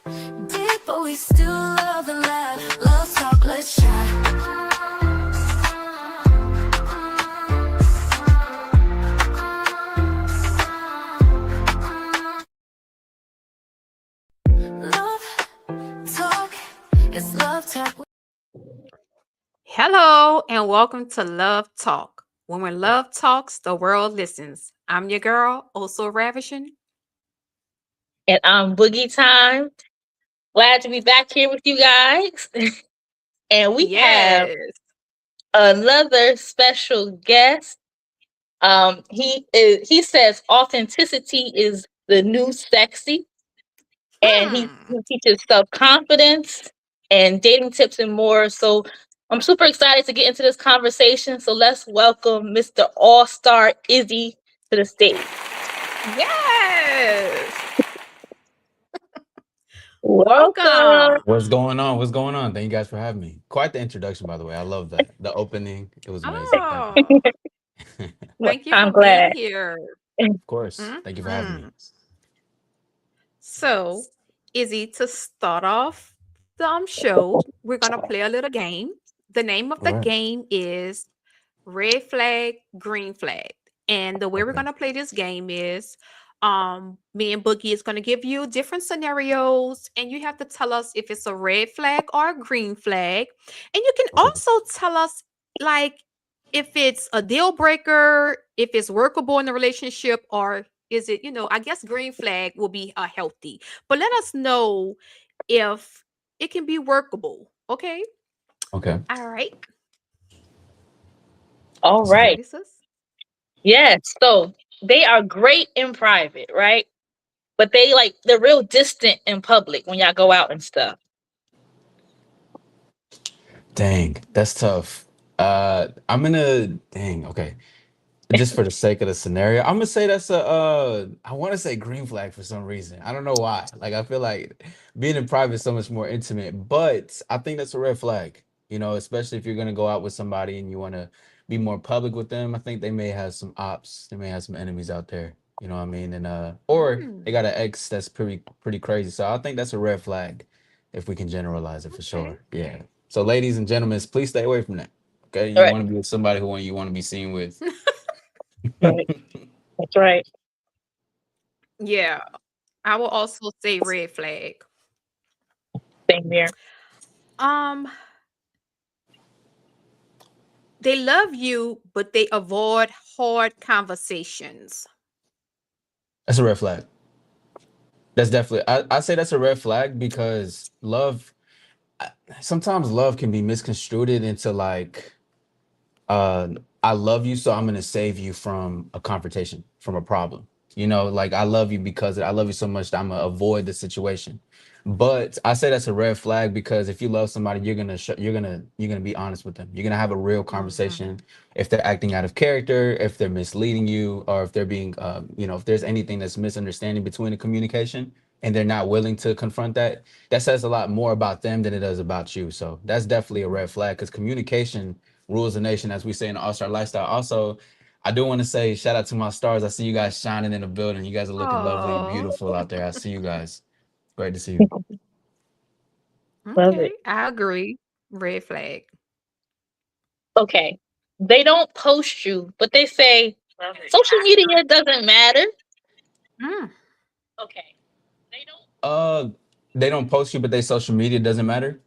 Deep, but we still love and laugh. Love talk, let's chat. Love talk, it's love talk. Hello, and welcome to Love Talk. When love talks, the world listens. I'm your girl, also ravishing. And I'm Boogie Time. Glad to be back here with you guys. And we have Yes. another special guest. He says authenticity is the new sexy, and Hmm. he teaches self-confidence and dating tips and more. So I'm super excited to get into this conversation. So let's welcome Mr. All-Star Izzy to the stage. Yes. Welcome. Welcome. What's going on? What's going on? Thank you guys for having me. Quite the introduction, by the way. I love that. The opening, it was amazing. Thank you. Oh, thank you I'm for being glad. here. Of course. Thank you for having me. Mhm. So, Izzy, to start off the show, we're going to play a little game. The name of All the right. game is red flag, green flag. And the way we're Okay. gonna play this game is me and Boogie is gonna give you different scenarios, and you have to tell us if it's a red flag or a green flag. And you can Okay. also tell us like if it's a deal breaker, if it's workable in the relationship, or is it, I guess green flag will be healthy. But let us know if it can be workable. Okay. Okay. All right. All Let's do right. Ready, sis? Yes. So they are great in private, right? But they're real distant in public when y'all go out and stuff. Dang, that's tough. I'm gonna dang, okay. Just for the sake of the scenario, I'm gonna say that's a I want to say green flag for some reason. I don't know why. Like I feel like being in private is so much more intimate, but I think that's a red flag. Especially if you're gonna go out with somebody and you want to be more public with them. I think they may have some ops, they may have some enemies out there. You know what I mean? And or they Mm, got an ex that's pretty crazy. So I think that's a red flag if we can generalize it for okay. sure. Yeah. So ladies and gentlemen, please stay away from that. Okay, All you right. want to be with somebody who you want to be seen with. Right. That's right. Yeah, I will also say red flag. Same here. Um, they love you, but they avoid hard conversations. That's a red flag. That's definitely. I say that's a red flag because love. Sometimes love can be misconstrued into like, uh, I love you, so I'm gonna save you from a confrontation, from a problem. Like I love you because I love you so much that I'm gonna avoid the situation. But I say that's a red flag because if you love somebody, you're gonna be honest with them. You're gonna have a real Mhm. conversation. If they're acting out of character, if they're misleading you, or if they're being, if there's anything that's misunderstanding between the communication, and they're not willing to confront that, that says a lot more about them than it does about you. So that's definitely a red flag because communication rules the nation, as we say in the All-Star lifestyle. Also, I do want to say shout out to my stars. I see you guys shining in the building. You guys are looking lovely and Oh, beautiful out there. I see you guys. Great to see you. Love okay. it. I agree. Red flag. Okay. They don't post you, but they say social media doesn't matter. Mm. Okay. They don't. Uh, they don't post you, but they social media doesn't matter.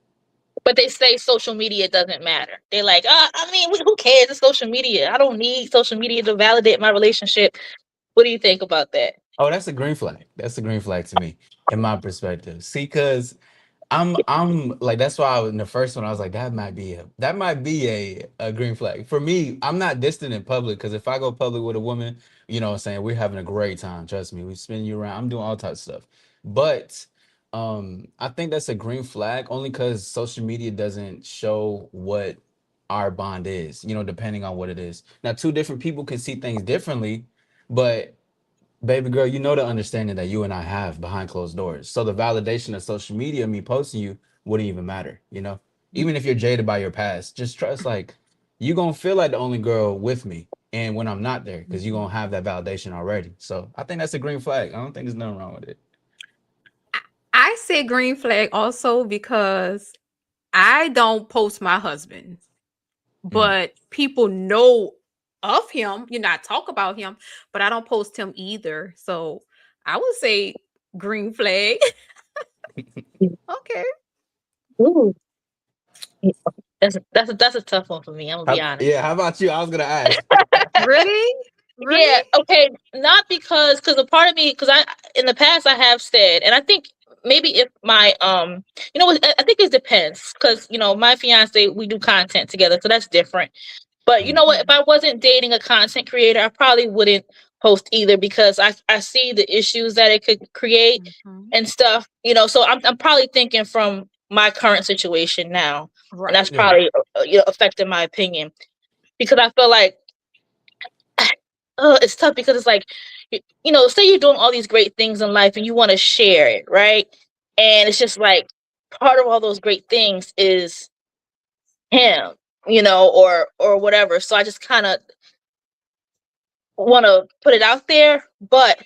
But they say social media doesn't matter. They're like, I mean, who cares? It's social media. I don't need social media to validate my relationship. What do you think about that? Oh, that's a green flag. That's a green flag to me, in my perspective. See, because I'm like that's why in the first one I was like that might be a green flag for me. I'm not distant in public because if I go public with a woman, what I'm saying, we're having a great time. Trust me, we spin you around. I'm doing all types of stuff, but I think that's a green flag only because social media doesn't show what our bond is. Depending on what it is. Now, two different people can see things differently, but baby girl, the understanding that you and I have behind closed doors. So the validation of social media, me posting you, wouldn't even matter. Even if you're jaded by your past, just trust like you gonna feel like the only girl with me. And when I'm not there, because you're Mhm. gonna have that validation already. So I think that's a green flag. I don't think there's nothing wrong with it. I I say green flag also because I don't post my husband, Mm. but people know of him. You know, I talk about him, but I don't post him either. So I would say green flag. Okay. Ooh, that's a tough one for me. I'm gonna be honest. Yeah, how about you? I was gonna ask. Really? Really? Yeah, okay. Not because a part of me, because I in the past I have said, and I think maybe if my you know what, I think it depends because my fiance, we do content together, so that's different. But you Mm. know what, if I wasn't dating a content creator, I probably wouldn't post either because I see the issues that it could create Mhm. and stuff. So I'm probably thinking from my current situation now, and that's Right. Yeah. probably affecting my opinion because I feel like it's tough because it's like, say you're doing all these great things in life and you want to share it, right? And it's just like part of all those great things is him, or whatever. So I just kind of want to put it out there, but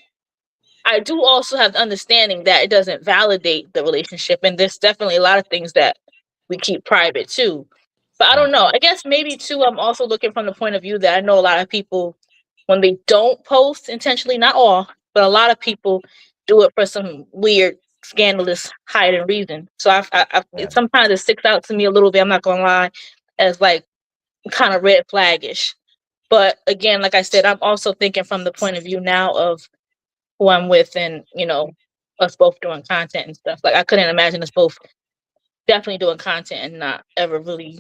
I do also have the understanding that it doesn't validate the relationship, and there's definitely a lot of things that we keep private too. But I don't Facts. know. I guess maybe too. I'm also looking from the point of view that I know a lot of people when they don't post intentionally, not all, but a lot of people do it for some weird, scandalous, hiding reason. So Yeah. sometimes it sticks out to me a little bit. I'm not gonna lie, as like kind of red flaggish. But again, like I said, I'm also thinking from the point of view now of who I'm with and, us both doing content and stuff. Like I couldn't imagine us both definitely doing content and not ever really,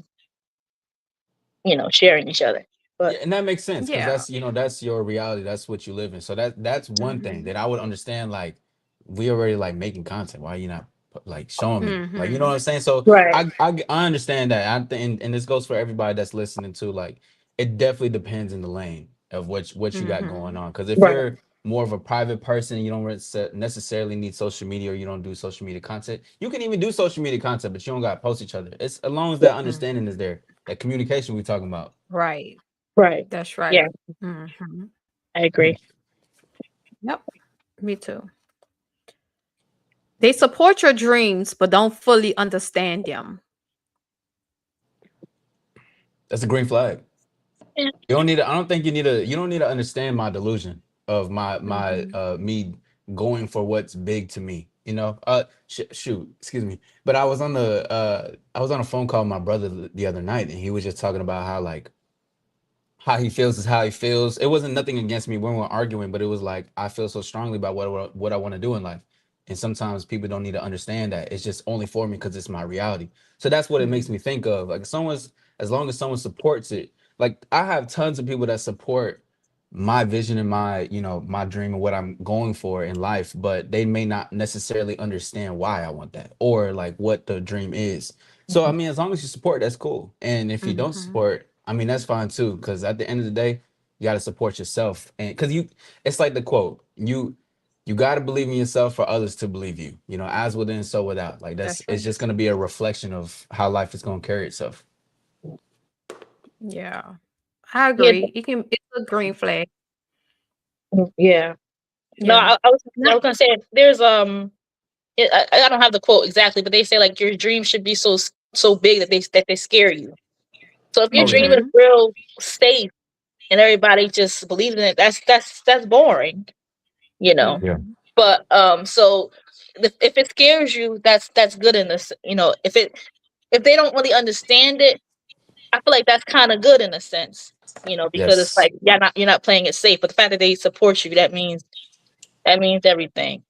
sharing each other. But Yeah, and that makes sense because Yeah. that's your reality. That's what you live in. So that's one thing Mhm. that I would understand. Like, we already like making content. Why you not like showing me? Like, you know what Mhm. I'm saying? So right, I understand that. I think, and this goes for everybody that's listening to. Like, it definitely depends in the lane of what you got going Mhm. on. Because if right, you're more of a private person, you don't necessarily need social media, or you don't do social media content. You can even do social media content, but you don't got to post each other. It's as long as that understanding is Mhm. there, that communication we talking about. Right. right. That's Yeah, right. Mhm. I agree. Yep. Me too. They support your dreams, but don't fully understand them. That's a green flag. Yeah. You don't need to, I don't think you don't need to understand my delusion of my Mhm. me going for what's big to me. Shoot, excuse me. But I was on a phone call with my brother the other night, and he was just talking about how he feels is how he feels. It wasn't nothing against me when we were arguing, but it was like I feel so strongly about what I want to do in life. And sometimes people don't need to understand that it's just only for me because it's my reality. So that's what it makes Mhm. me think of. Like, as long as someone supports it. Like, I have tons of people that support my vision and my dream and what I'm going for in life, but they may not necessarily understand why I want that or like what the dream is. So I Mhm. mean, as long as you support, that's cool. And if you don't Mhm. support, I mean, that's fine too. Because at the end of the day, you got to support yourself. And because it's like the quote, you got to believe in yourself for others to believe you. As within, so without. Like, That's it's right. just gonna be a reflection of how life is gonna carry itself. Yeah. I Yeah, agree. It's a green flag. yeah. No, Yeah. I Not was gonna say there's I don't have the quote exactly, but they say like your dream should be so big that they scare you. So if your Oh yeah, dream is Mhm. real safe and everybody just believes in it, that's boring, you know. yeah, Mhm. But so if it scares you, that's good in this. If they don't really understand it, I feel like that's kind of good in a sense, because it's yes, like you're not playing it safe. But the fact that they support you, that means everything.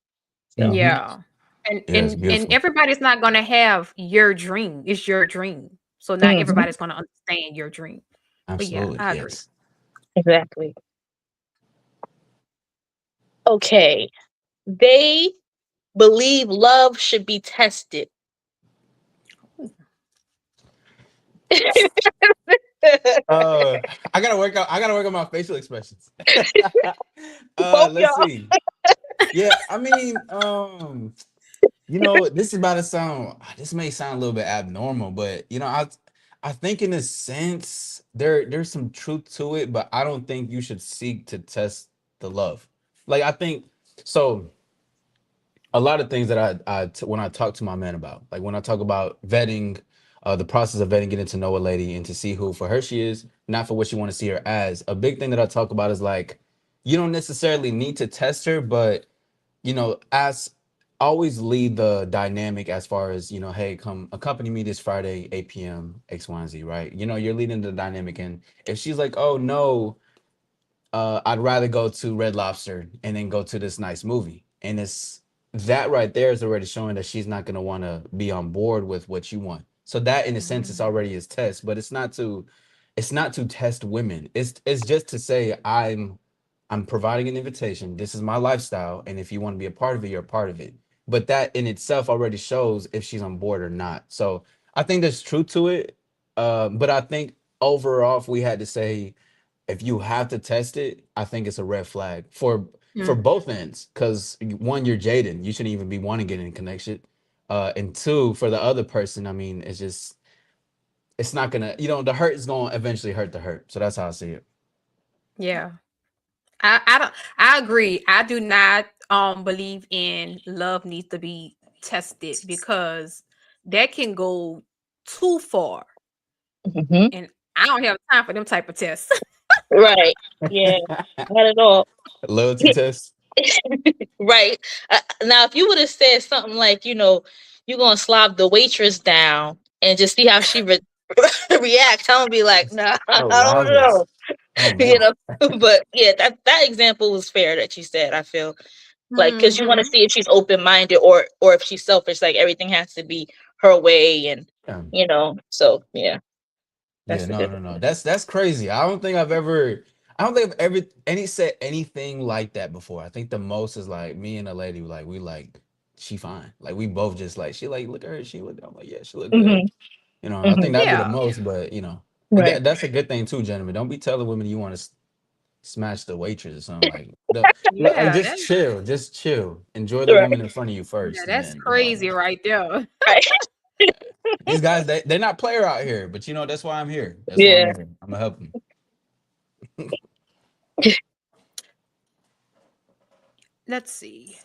So mm-hmm. Yeah. And Yeah, it's and beautiful. everybody's not gonna have your dream. It's your dream. So not mhm, everybody's gonna understand your dream. But yeah, Absolutely, I agree. yes. exactly. Okay, they believe love should be tested. Uh, I gotta work on my facial expressions. Both Let's y'all. see. Yeah, I mean, this is about to sound. This may sound a little bit abnormal, but I think in a sense there's some truth to it, but I don't think you should seek to test the love. Like, I think so. a lot of things that when I talk to my man about, like when I talk about vetting, the process of vetting, getting to know a lady and to see who for her she is, not for what you want to see her as. A big thing that I talk about is like, you don't necessarily need to test her, but as always lead the dynamic as far as, hey, come accompany me this Friday, 8 p.m., X, Y, and Z, right? You're leading the dynamic. And if she's like, oh no, I'd rather go to Red Lobster and then go to this nice movie. And it's that right there is already showing that she's not gonna want to be on board with what you want. So that in a sense it's Mhm. already is test, but it's not to test women. It's just to say I'm providing an invitation. This is my lifestyle, and if you want to be a part of it, you're a part of it. But that in itself already shows if she's on board or not. So I think there's truth to it. But I think overall, if we had to say if you have to test it, I think it's a red flag for Mm. both ends. Because one, you're jaded. You shouldn't even be wanting to get in connection. And two, for the other person, I mean, it's not gonna, the hurt is gonna eventually hurt the hurt. So that's how I see it. Yeah. I don't I agree. I do not believe in love needs to be tested because that can go too far Hmm. and I don't have time for them type of tests. Right. Yeah. Not at all. Loyalty test. Right. Now, if you would have said something like, you're gonna slob the waitress down and just see how she reacts, I'm gonna be like, nah, I Oh, don't wowzers. know. Oh you man. know. But yeah, that example was fair that you said. I feel like because you want to Mhm. see if she's open minded or if she's selfish. Like everything has to be her way, and Yeah. So yeah, Yeah, that's the no, no, difference. no. That's crazy. I don't think I've ever any said anything like that before. I think the most is like me and a lady, like we like she fine. Like we both just like she like look at her, she look. I'm like, yeah, she look good. Hmm. I think Hmm. that'd be the Yeah. most, but and Right. that's a good thing too, gentlemen. Don't be telling women you want to smash the waitress or something like. Look, hey, Yeah, just chill. Enjoy the Right. woman in front of you yeah, first, and that's then crazy right there. Right. these guys they're not player out here, but that's why I'm here. That's why I'm Yeah. here. I'm gonna help them. Let's see.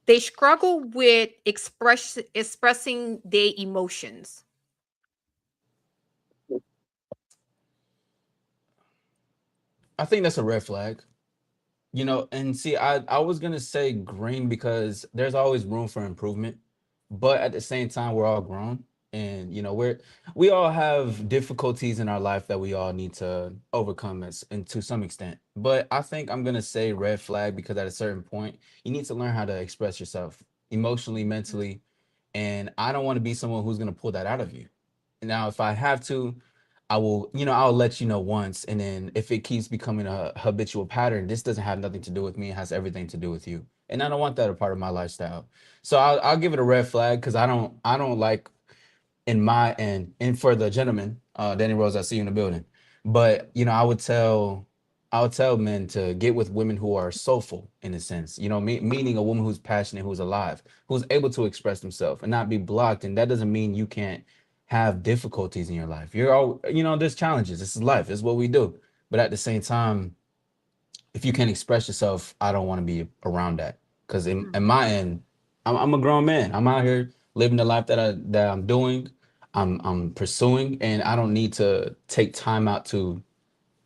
They struggle with expressing their emotions. I think that's a red flag. And see, I was gonna say green because there's always room for improvement, but at the same time, we're all grown, and we all have difficulties in our life that we all need to overcome and to some extent. But I think I'm gonna say red flag because at a certain point, you need to learn how to express yourself emotionally, mentally, and I don't want to be someone who's gonna pull that out of you. Now, if I have to, I'll let you know once. And then if it keeps becoming a habitual pattern, this doesn't have nothing to do with me. It has everything to do with you. And I don't want that a part of my lifestyle. So I'll give it a red flag because I don't like in my end, and for the gentleman, Danny Rose, I see you in the building. But I would tell men to get with women who are soulful in a sense, meaning a woman who's passionate, who's alive, who's able to express themselves and not be blocked. And that doesn't mean you can't have difficulties in your life. You're all, there's challenges. This is life. It's what we do. But at the same time, if you can't express yourself, I don't want to be around that. Because in Mhm. my end, I'm a grown man. I'm out here living the life that I'm doing. I'm pursuing, and I don't need to take time out to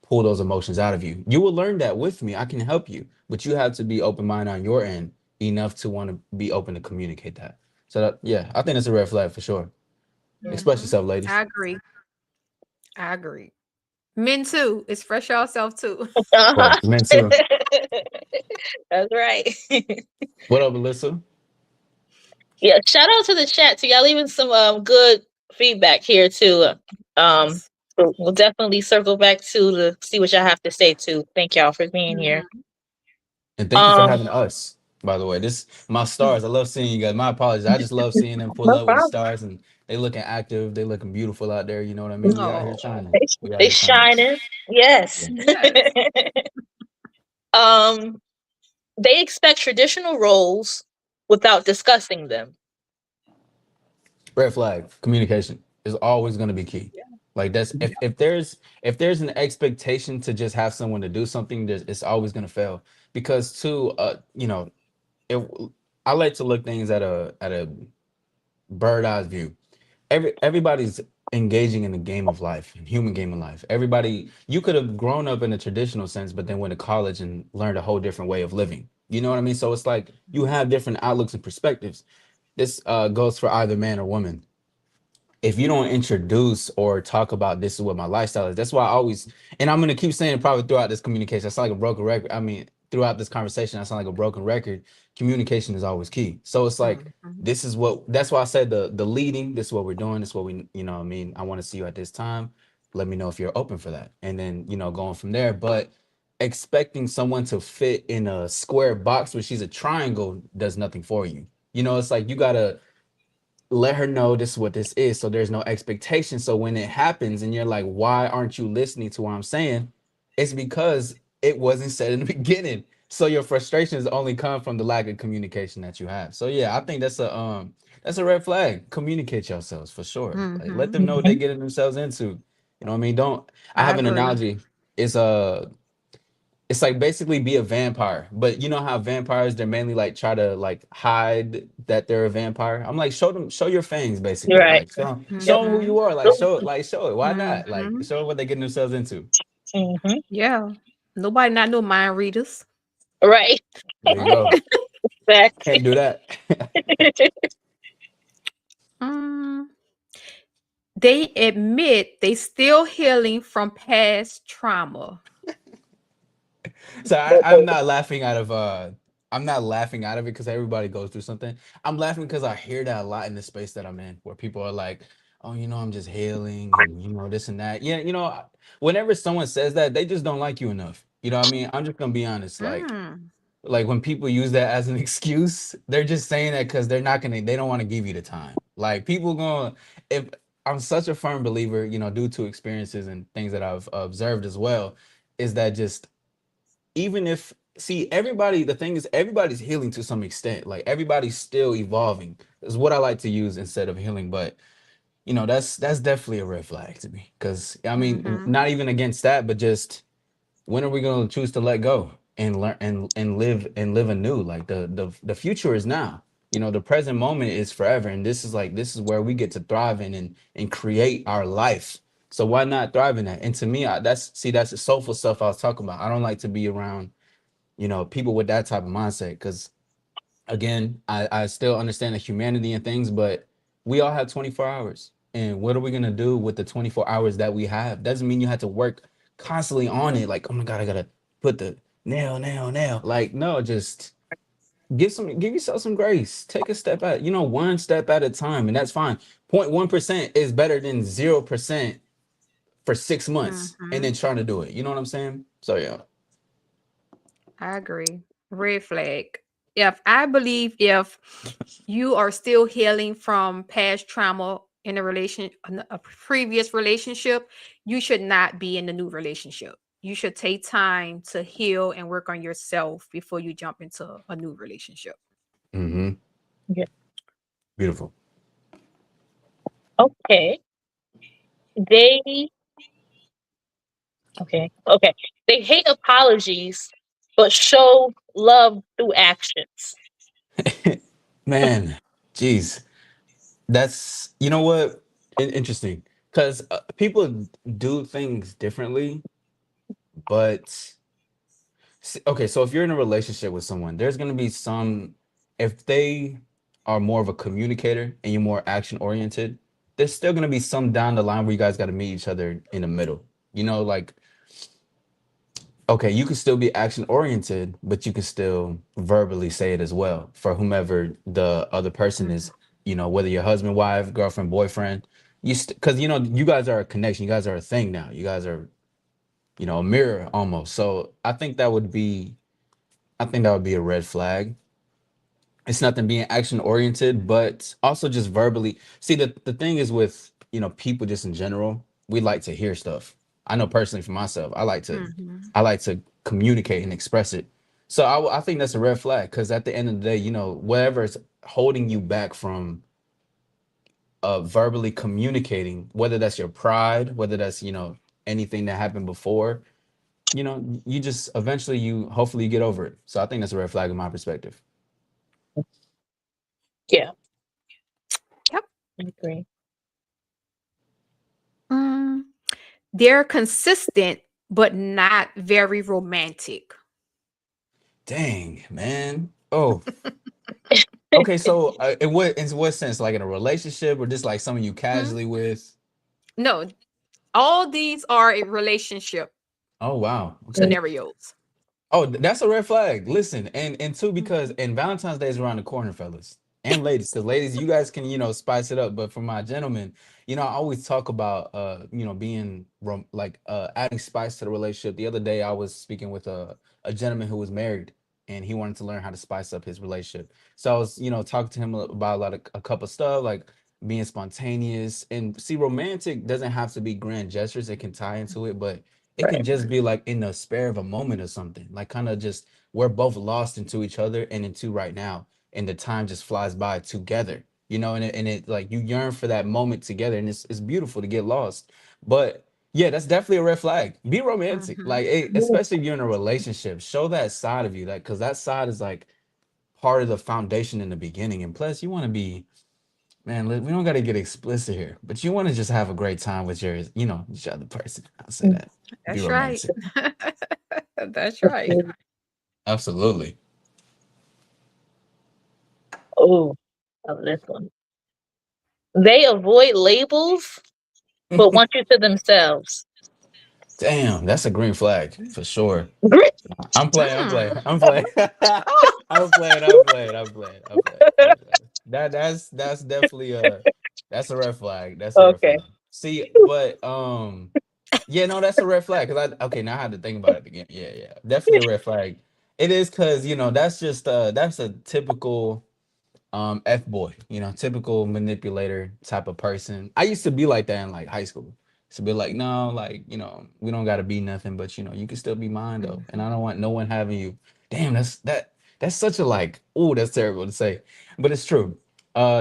pull those emotions out of you. You will learn that with me. I can help you, but you have to be open minded on your end enough to want to be open to communicate that. So yeah, I think that's a red flag for sure. Express Mhm. yourself, I ladies. agree. I agree. Men too. Express yourself too. Uh-huh. Right, men too. That's right. What up, Alyssa? Yeah, shout out to the chat too. Y'all leaving some good feedback here too. Um, Yes. so we'll definitely circle back to see what y'all have to say too. Thank y'all for being here. Mhm. And thank you for Um, having us. By the way, this my stars. I love seeing you guys. My apologies. I just love seeing them pull no up with the problem. stars and they looking active. They looking beautiful out there. You know what I mean? We out here Oh, shining. They, We out they here shining. shining. Yes. Yeah. yes. um, they expect traditional roles without discussing them. Red flag. Communication is always going to be key. Like that's if there's an expectation to just have someone to do something, it's always going to fail because too, it, I like to look things at a bird eyes view. Everybody's engaging in the game of life, human game of life. Everybody, you could have grown up in a traditional sense, but then went to college and learned a whole different way of living. You know what I mean? So it's like you have different outlooks and perspectives. This goes for either man or woman. If you don't introduce or talk about this is what my lifestyle is, that's why I always, and I'm gonna keep saying it probably throughout this communication. I sound like a broken record. I mean, throughout this conversation, I sound like a broken record. Communication is always key. So it's like Mhm. this is what that's why I said the leading, this is what we're doing, this is what we, you know what I mean. I want to see you at this time. Let me know if you're open for that. And then, going from there. But expecting someone to fit in a square box where she's a triangle does nothing for you. It's like you gotta let her know this is what this is, so there's no expectation. So when it happens and you're like, why aren't you listening to what I'm saying, it's because it wasn't said in the beginning. So your frustrations only come from the lack of communication that you have. So yeah, I think that's a red flag. Communicate yourselves for sure. Like, let Mhm. them know what they're getting themselves into. You know what I mean? Don't I I have an agree. analogy. It's like basically be a vampire, but you know how vampires, they're mainly like try to like hide that they're a vampire. I'm like, show your fangs, You're basically. right. Like show Yep. them who Mhm. you are. Like show it. Why not? Like Mhm. show 'em what they're getting themselves into. Hmm. Yeah. Nobody not no mind readers. Right. There you go. Exactly. Can't do that. Mm. They admit they still healing from past trauma. So I'm not laughing out of I'm not laughing out of it because everybody goes through something. I'm laughing because I hear that a lot in the space that I'm in, where people are like, "Oh, I'm just healing, and this and that." Yeah, whenever someone says that, they just don't like you enough. You know what I mean? I'm just gonna be honest. Mm. Like when people use that as an excuse, they're just saying that because they don't want to give you the time. Like people going, if I'm such a firm believer, due to experiences and things that I've observed as well, is that just even if see everybody, the thing is everybody's healing to some extent. Like everybody's still evolving is what I like to use instead of healing. But that's definitely a red flag to me. Because I mean, Mhm. not even against that, but just when are we going to choose to let go and learn and live anew? Like the future is now. The present moment is forever, and this is where we get to thrive in and create our life. So why not thrive in that? And to me, that's the soulful stuff I was talking about. I don't like to be around people with that type of mindset because again, I still understand the humanity and things, but we all have 24 hours. And what are we gonna do with the 24 hours that we have? Doesn't mean you have to work constantly on it. Like, oh my God, I gotta put the nail. Like, no, just give yourself some grace. Take a step one step at a time, and that's fine. 0.1% is better than 0% for 6 months and then Mhm. trying to do it. You know what I'm saying? So yeah. I agree. Red flag. If I believe if you are still healing from past trauma in a previous relationship, you should not be in the new relationship. You should take time to heal and work on yourself before you jump into a new relationship. Mm-hmm. Yeah. Beautiful. Okay. They okay. They hate apologies, but show love through actions. Man, jeez. That's what interesting because people do things differently, but okay. So if you're in a relationship with someone, there's gonna be some. If they are more of a communicator and you're more action oriented, there's still gonna be some down the line where you guys got to meet each other in the middle. Like okay, you can still be action oriented, but you can still verbally say it as well for whomever the other person Mhm. is, whether your husband, wife, girlfriend, boyfriend. Because you guys are a connection, you guys are a thing now. You guys are, a mirror almost. So I think that would be a red flag. It's nothing being action oriented, but also just verbally. See, the thing is with, people just in general, we like to hear stuff. I know personally for myself, Mhm. I like to communicate and express it. So I think that's a red flag because at the end of the day, whatever is holding you back from verbally communicating, whether that's your pride, whether that's, anything that happened before, you just eventually hopefully you get over it. So I think that's a red flag in my perspective. Yeah, Yep. I agree. Mm, they're consistent, but not very romantic. Dang, man. Oh, okay. So, in what sense? Like in a relationship, or just like someone you Mhm. casually with? No, all these are in relationship Oh, wow. Okay. Mm, scenarios. Oh, that's a red flag. Listen, and two, because Mhm. and Valentine's Day is around the corner, fellas and ladies. Because ladies, you guys can spice it up. But for my gentlemen, I always talk about being like adding spice to the relationship. The other day, I was speaking with a gentleman who was married, and he wanted to learn how to spice up his relationship. So I was talking to him about a couple stuff like being spontaneous and see romantic doesn't have to be grand gestures. It can tie into it, but it can right. just be like in the spare of a moment or something. Like kind of just we're both lost into each other and into right now, and the time just flies by together. And it like you yearn for that moment together, and it's beautiful to get lost. But yeah, that's definitely a red flag. Be romantic, Mhm. like especially if you're in a relationship. Show that side of you, that because that side is like part of the foundation in the beginning. And plus, you want to be man. We don't got to get explicit here, but you want to just have a great time with each other person. I'll say Mm, that. Be That's right. romantic. That's right. Absolutely. oh, oh, this one. They avoid labels, but want you to themselves. Damn, that's a green flag for sure. Grit. I'm playing. I'm Mm. playing. I'm playing. Oh. I'm playing. I'm playing. I'm playing. I'm playing. I'm playing. That's definitely that's a red flag. That's a red Okay. flag. See, but yeah, no, that's a red flag. Cause I okay, now I had to think about it again. Yeah, yeah, definitely a red flag. It is because that's just that's a typical F boy, typical manipulator type of person. I used to be like that in like high school. To be like, no, like, we don't gotta be nothing, but you can still be mine though. And Mhm. I don't want no one having you. Damn, that's such a like, oh, that's terrible to say. But it's true.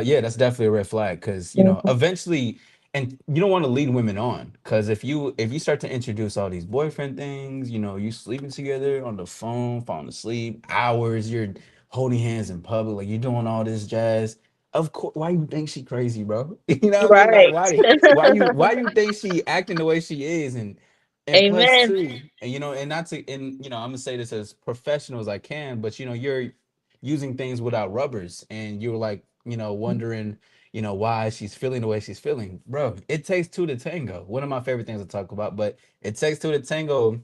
Yeah, that's definitely a red flag because Mhm. eventually and you don't want to lead women on because if you start to introduce all these boyfriend things, you sleeping together on the phone, falling asleep, hours, you're holding hands in public, like you're doing all this jazz. Of course, why you think she crazy, bro? You know what I mean? Like, Right. why you think she acting the way she is, and plus Amen. too, and and not to, and I'm gonna say this as professional as I can, but you're using things without rubbers, and you're like, wondering, why she's feeling the way she's feeling, bro. It takes two to tango. One of my favorite things to talk about, but it takes two to tango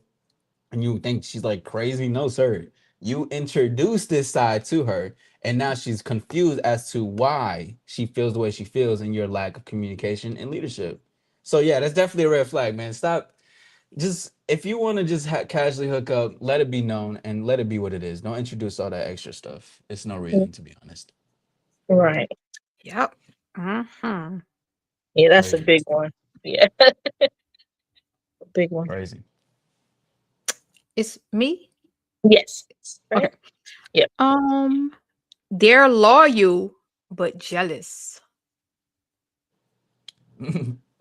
and you think she's like crazy. No, sir. You introduce this side to her, and now she's confused as to why she feels the way she feels and your lack of communication and leadership. So yeah, that's definitely a red flag, man. Stop. Just if you want to just casually hook up, let it be known and let it be what it is. Don't introduce all that extra stuff. It's no reason, to be honest. Right. Yep. Mhm. Yeah, that's a Crazy, big one. Yeah, a big one. crazy. It's me. Yes. Okay. Right. Yep. Um, they're loyal but jealous.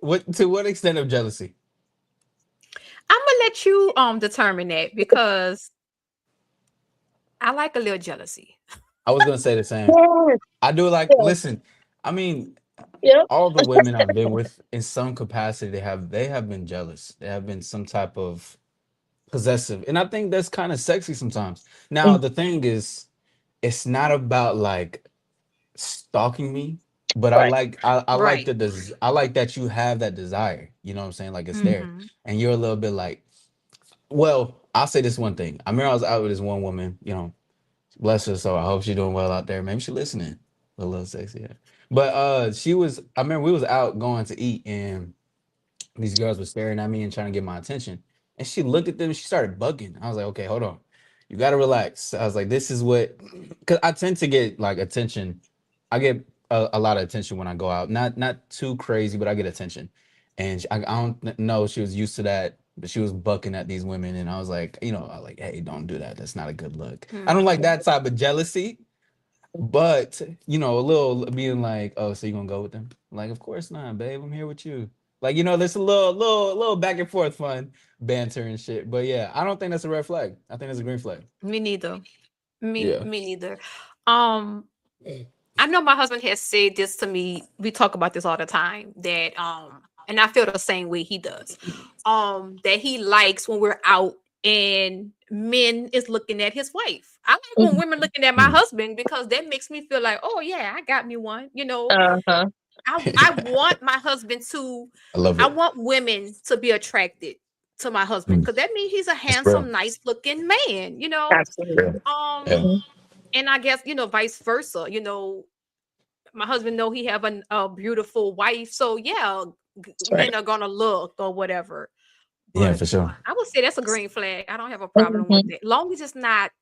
What to what extent of jealousy? I'm gonna let you determine that because I like a little jealousy. I was gonna say the same. Yes. I do like Yes. listen. I mean, Yep. all the women I've been with in some capacity they have been jealous. They have been some type of possessive. And I think that's kind of sexy sometimes. Now Mm, the thing is it's not about like stalking me, but I right. like I like Right. I like that you have that desire. You know what I'm saying? Like it's there. Mhm. And you're a little bit like, well, I'll say this one thing. I remember I was out with this one woman, bless her soul. I hope she's doing well out there. Maybe she listening. A little sexy, yeah. But she was. I remember we was out going to eat, and these girls were staring at me and trying to get my attention. And she looked at them. She started bugging. I was like, okay, hold on. You got to relax. I was like, this is what, because I tend to get like attention. I get a lot of attention when I go out. Not too crazy, but I get attention. And I don't know she was used to that, but she was bucking at these women, and I was like, I was like, hey, don't do that. That's not a good look. I don't like Mhm. that type of jealousy. But a little being like, "Oh, so you gonna go with them?" Like, of course not, babe. I'm here with you. Like, there's a little back and forth fun banter and shit. But yeah, I don't think that's a red flag. I think that's a green flag. Me neither. Me Yeah. me neither. Um, I know my husband has said this to me. We talk about this all the time. That and I feel the same way he does. That he likes when we're out and men is looking at his wife. I like when Mhm. women looking at my Mm. husband because that makes me feel like, oh yeah, I got me one. You know, Uh-huh. I want my husband to. I love I it. want women to be attracted to my husband Mm. because that means he's a That's real. handsome, nice looking man. You know, Absolutely. Real. Yeah. um, Mhm. and I guess vice versa. My husband know he have a beautiful wife, so yeah, That's right. men are gonna look or whatever. Yeah, But for sure. I would say that's a green flag. I don't have a problem with Mhm. it, long as it's not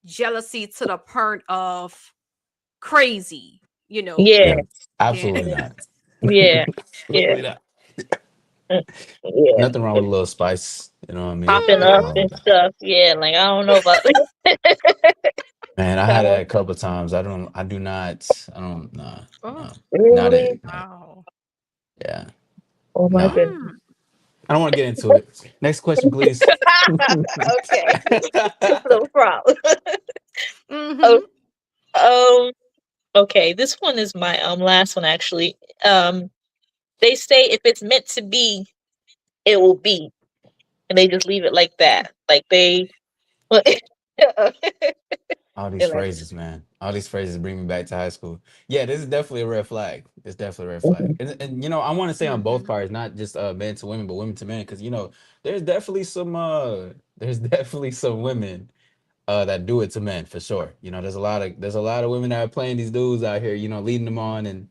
jealousy to the point of crazy. Yeah. Yeah. Then Absolutely not. Yeah. Yeah. Absolutely not. Mm. Yeah. Nothing wrong with a little spice. You know what I mean? Popping Nothing up wrong with mhm, and that. stuff. Yeah. Like I don't know about Man, I had that that. a couple of times. I do not, I don't, nah, oh no, not Really? it. Not, wow, yeah, Oh my no. goodness. mm, I don't want to get into it. Next question, please. Okay. No problem. Oh, mm-hmm, um, okay. This one is my last one actually. Um, they say if it's meant to be, it will be, and they just leave it like that. Like they, they're All these like, phrases, man. All these phrases bring me back to high school. Yeah, this is definitely a red flag. It's definitely a red flag. mhm. And I want to say on both mm-hmm, parts, not just men to women, but women to men, because there's definitely some there's definitely some women that do it to men for sure. There's a lot of women that are playing these dudes out here, leading them on and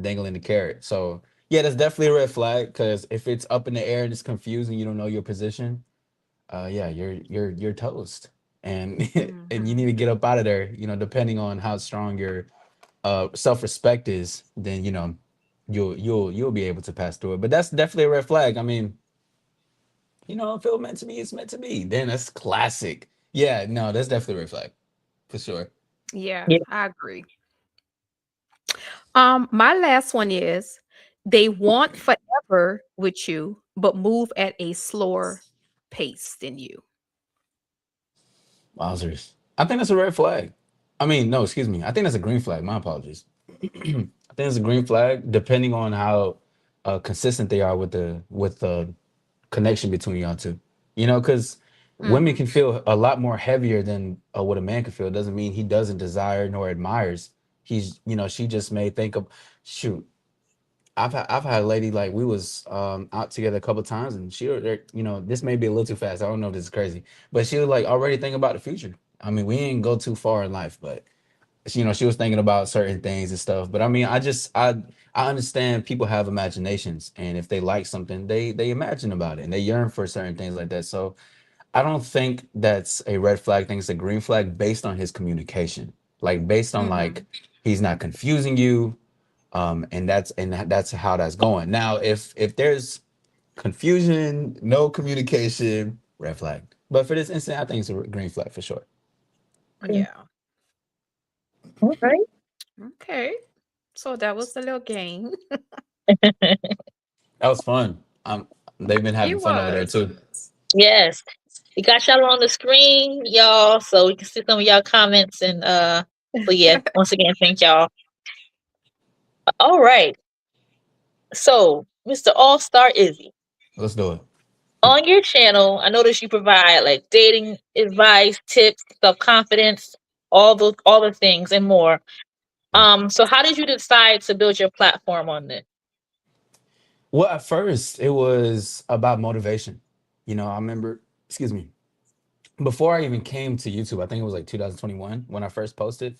dangling the carrot. So yeah, that's definitely a red flag because if it's up in the air and it's confusing, you don't know your position, yeah, you're toast. And and you mm-hmm. need to get up out of there, depending on how strong your self-respect is, then you'll be able to pass through it. But that's definitely a red flag. I mean, if it was meant to be, it's meant to be. Then that's classic. Yeah, no, that's definitely a red flag for sure. Yeah, Yeah. I agree. My last one is they want forever with you, but move at a slower pace than you. Wowzers. I think that's a red flag. I mean, no, excuse me. I think that's a green flag. My apologies. I think it's a green flag depending on how consistent they are with the connection between y'all two. Because women Mm-hmm. can feel a lot more heavier than what a man can feel. It doesn't mean he doesn't desire nor admires. She just may think of, shoot. I've had a lady like we was out together a couple times and this may be a little too fast. I don't know if this is crazy, but she was like already thinking about the future. I mean, we didn't go too far in life, but she was thinking about certain things and stuff. But I mean, I understand people have imaginations, and if they like something, they imagine about it and they yearn for certain things like that. So I don't think that's a red flag. I think it's a green flag based on his communication, like based on Mm-hmm. like he's not confusing you, and that's how that's going. Now, if there's confusion, no communication, red flag. But for this instance, I think it's a green flag for sure. Okay. Yeah. All right. Okay. So that was the little game. That was fun. They've been having It fun over there was. too. Yes. We got y'all on the screen, y'all, so we can see some of y'all comments and but yeah, once again, thank y'all. All right. So, Mr. All-Star Izzy, Let's do it. on your channel, I noticed you provide like dating advice, tips, self-confidence, all the things and more. So how did you decide to build your platform on this? Well, at first, it was about motivation. I remember, excuse me, before I even came to YouTube, I think it was like 2021 when I first posted.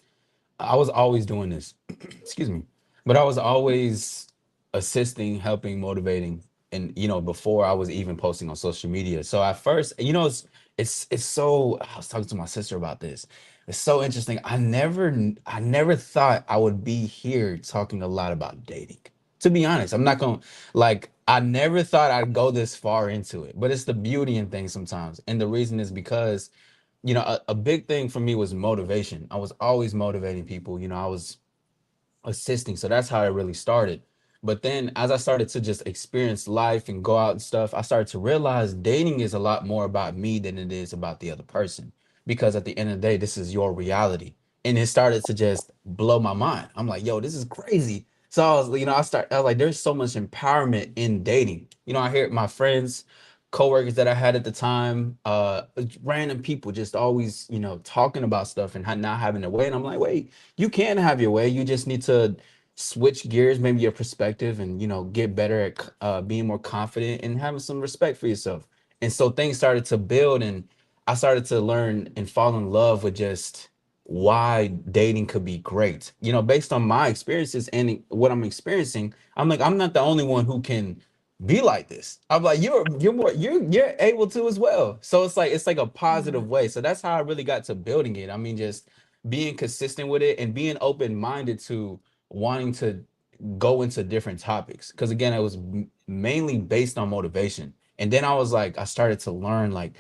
I was always doing this. Excuse me. But I was always assisting, helping, motivating, and before I was even posting on social media. So at first, it's so I was talking to my sister about this. It's so interesting. I never thought I would be here talking a lot about dating. To be honest, I'm not going to like I never thought I'd go this far into it. But it's the beauty in things sometimes. And the reason is because a big thing for me was motivation. I was always motivating people. I was assisting. So that's how it really started. But then as I started to just experience life and go out and stuff, I started to realize dating is a lot more about me than it is about the other person. Because at the end of the day, this is your reality. and it started to just blow my mind. I'm like, yo, this is crazy. So I was like, there's so much empowerment in dating. I hear my friends, coworkers that I had at the time, random people just always, talking about stuff and not having their way. And I'm like, wait, you can have your way. You just need to switch gears, maybe your perspective, and get better at being more confident and having some respect for yourself. And so things started to build, and I started to learn and fall in love with just why dating could be great. Based on my experiences and what I'm experiencing, I'm like, I'm not the only one who can be like this. I'm like, you're able to as well. So it's like a Mhm. positive way. So that's how I really got to building it. I mean, just being consistent with it and being open-minded to wanting to go into different topics. Because again, it was mainly based on motivation. And then I started to learn like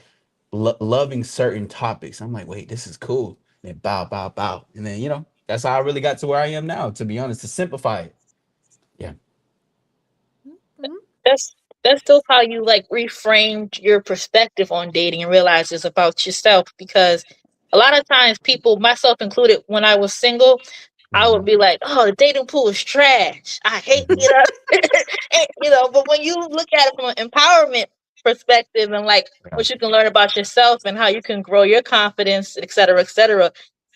loving certain topics. I'm like, wait, this is cool. And then bow, bow, bow. And then, that's how I really got to where I am now, to be honest, to simplify it. Yeah. Mhm. That's that's still how you like reframed your perspective on dating and realize it's about yourself, because a lot of times people, myself included, when I was single, I would Hmm. be like, "Oh, the dating pool is trash. I hate," Hmm. But when you look at it from an empowerment perspective and like Yeah. what you can learn about yourself and how you can grow your confidence, et cetera,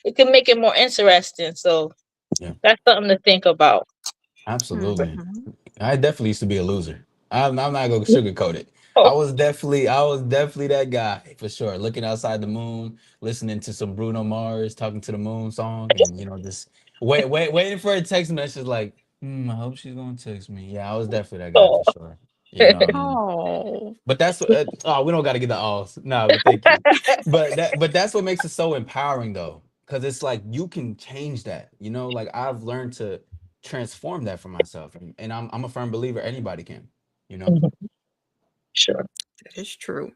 it can make it more interesting. So Yeah. that's something to think about. Absolutely. Mhm. I definitely used to be a loser. I'm not gonna sugarcoat it. I Oh, was definitely I was definitely that guy for sure. Looking outside the moon, listening to some Bruno Mars, talking to the moon song, and just waiting for a text message like, I hope she's gonna text me. Yeah, I was definitely that guy oh. for sure. And Oh. but that's what oh, we don't got to get the alls. No, but thank you. But that's what makes it so empowering though, because it's like you can change that. Like I've learned to transform that for myself, and I'm a firm believer anybody can. You know. Sure. That is true.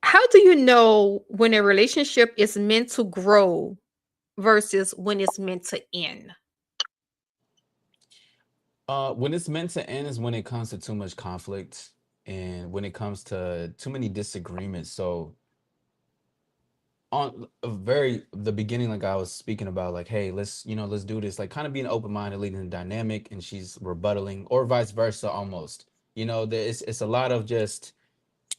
How do you know when a relationship is meant to grow versus when it's meant to end? When it's meant to end is when it comes to too much conflict and when it comes to too many disagreements. So on a very the beginning, like I was speaking about, like, hey, let's do this, like kind of being open-minded, leading the dynamic, and she's rebuttaling, or vice versa, almost. It's a lot of just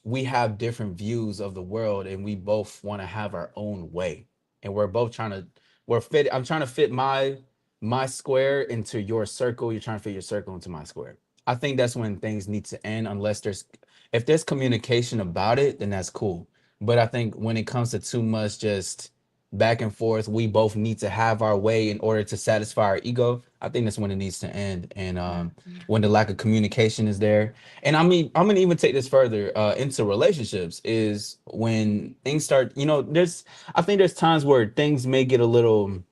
we have different views of the world and we both want to have our own way, and I'm trying to fit my square into your circle, you're trying to fit your circle into my square. I think that's when things need to end, unless there's communication about it, then that's cool. But I think when it comes to too much just back and forth, we both need to have our way in order to satisfy our ego. I think that's when it needs to end. And Mhm. when the lack of communication is there. And I mean, I'm gonna even take this further into relationships, is when things start, I think there's times where things may get a little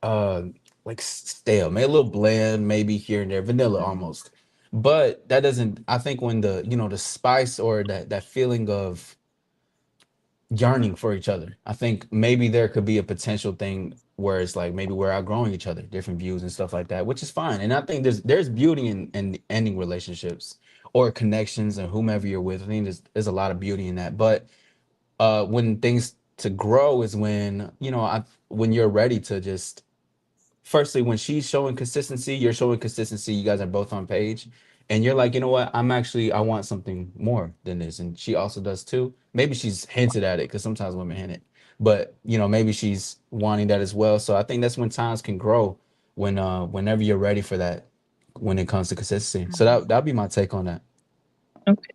uh like stale, maybe a little bland, maybe here and there, vanilla Mhm. almost. But that doesn't, I think when the spice or that feeling of yearning for each other. I think maybe there could be a potential thing where it's like maybe we're outgrowing each other, different views and stuff like that, which is fine. And I think there's beauty in ending relationships or connections and whomever you're with. I think there's a lot of beauty in that. But when things to grow is when when you're ready to just, firstly, when she's showing consistency, you're showing consistency, you guys are both on page, and you're like, you know what, I want something more than this, and she also does too. Maybe she's hinted at it, because sometimes women hint it, but maybe she's wanting that as well. So I think that's when times can grow, when whenever you're ready for that, when it comes to consistency. So that'd be my take on that. Okay.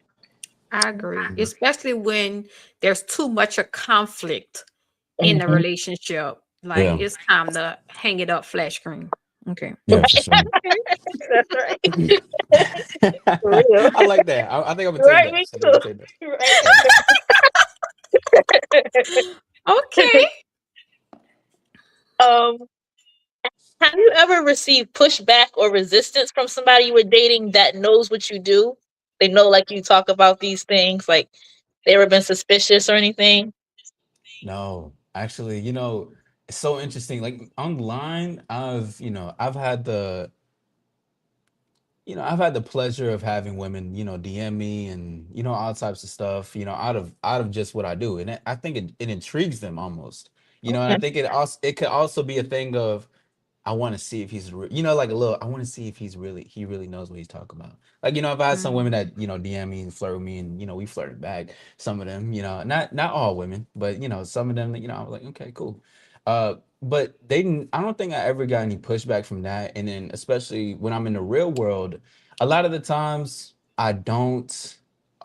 I agree, Mhm. especially when there's too much of conflict in the Mhm. relationship. Like Yeah. it's time to hang it up, flash screen. Okay. Yeah, for sure. Okay. That's right. For real. I like that. I think I'm gonna take Right, that. me I think I'm too. gonna take that. Right. Okay. um, have you ever received pushback or resistance from somebody you were dating that knows what you do? They know, like, you talk about these things, like they ever been suspicious or anything? No, actually, it's so interesting. Like online, I've had the pleasure of having women, DM me and all types of stuff, out of just what I do, and I think it intrigues them almost. And I Okay. think it could also be a thing of I want to see if he's like a little. I want to see if he really knows what he's talking about. Like if I had some women Mm. that DM me and flirt with me, and we flirted back. Some of them, not all women, but some of them, I was like, okay, cool. But they didn't. I don't think I ever got any pushback from that. And then especially when I'm in the real world, a lot of the times I don't.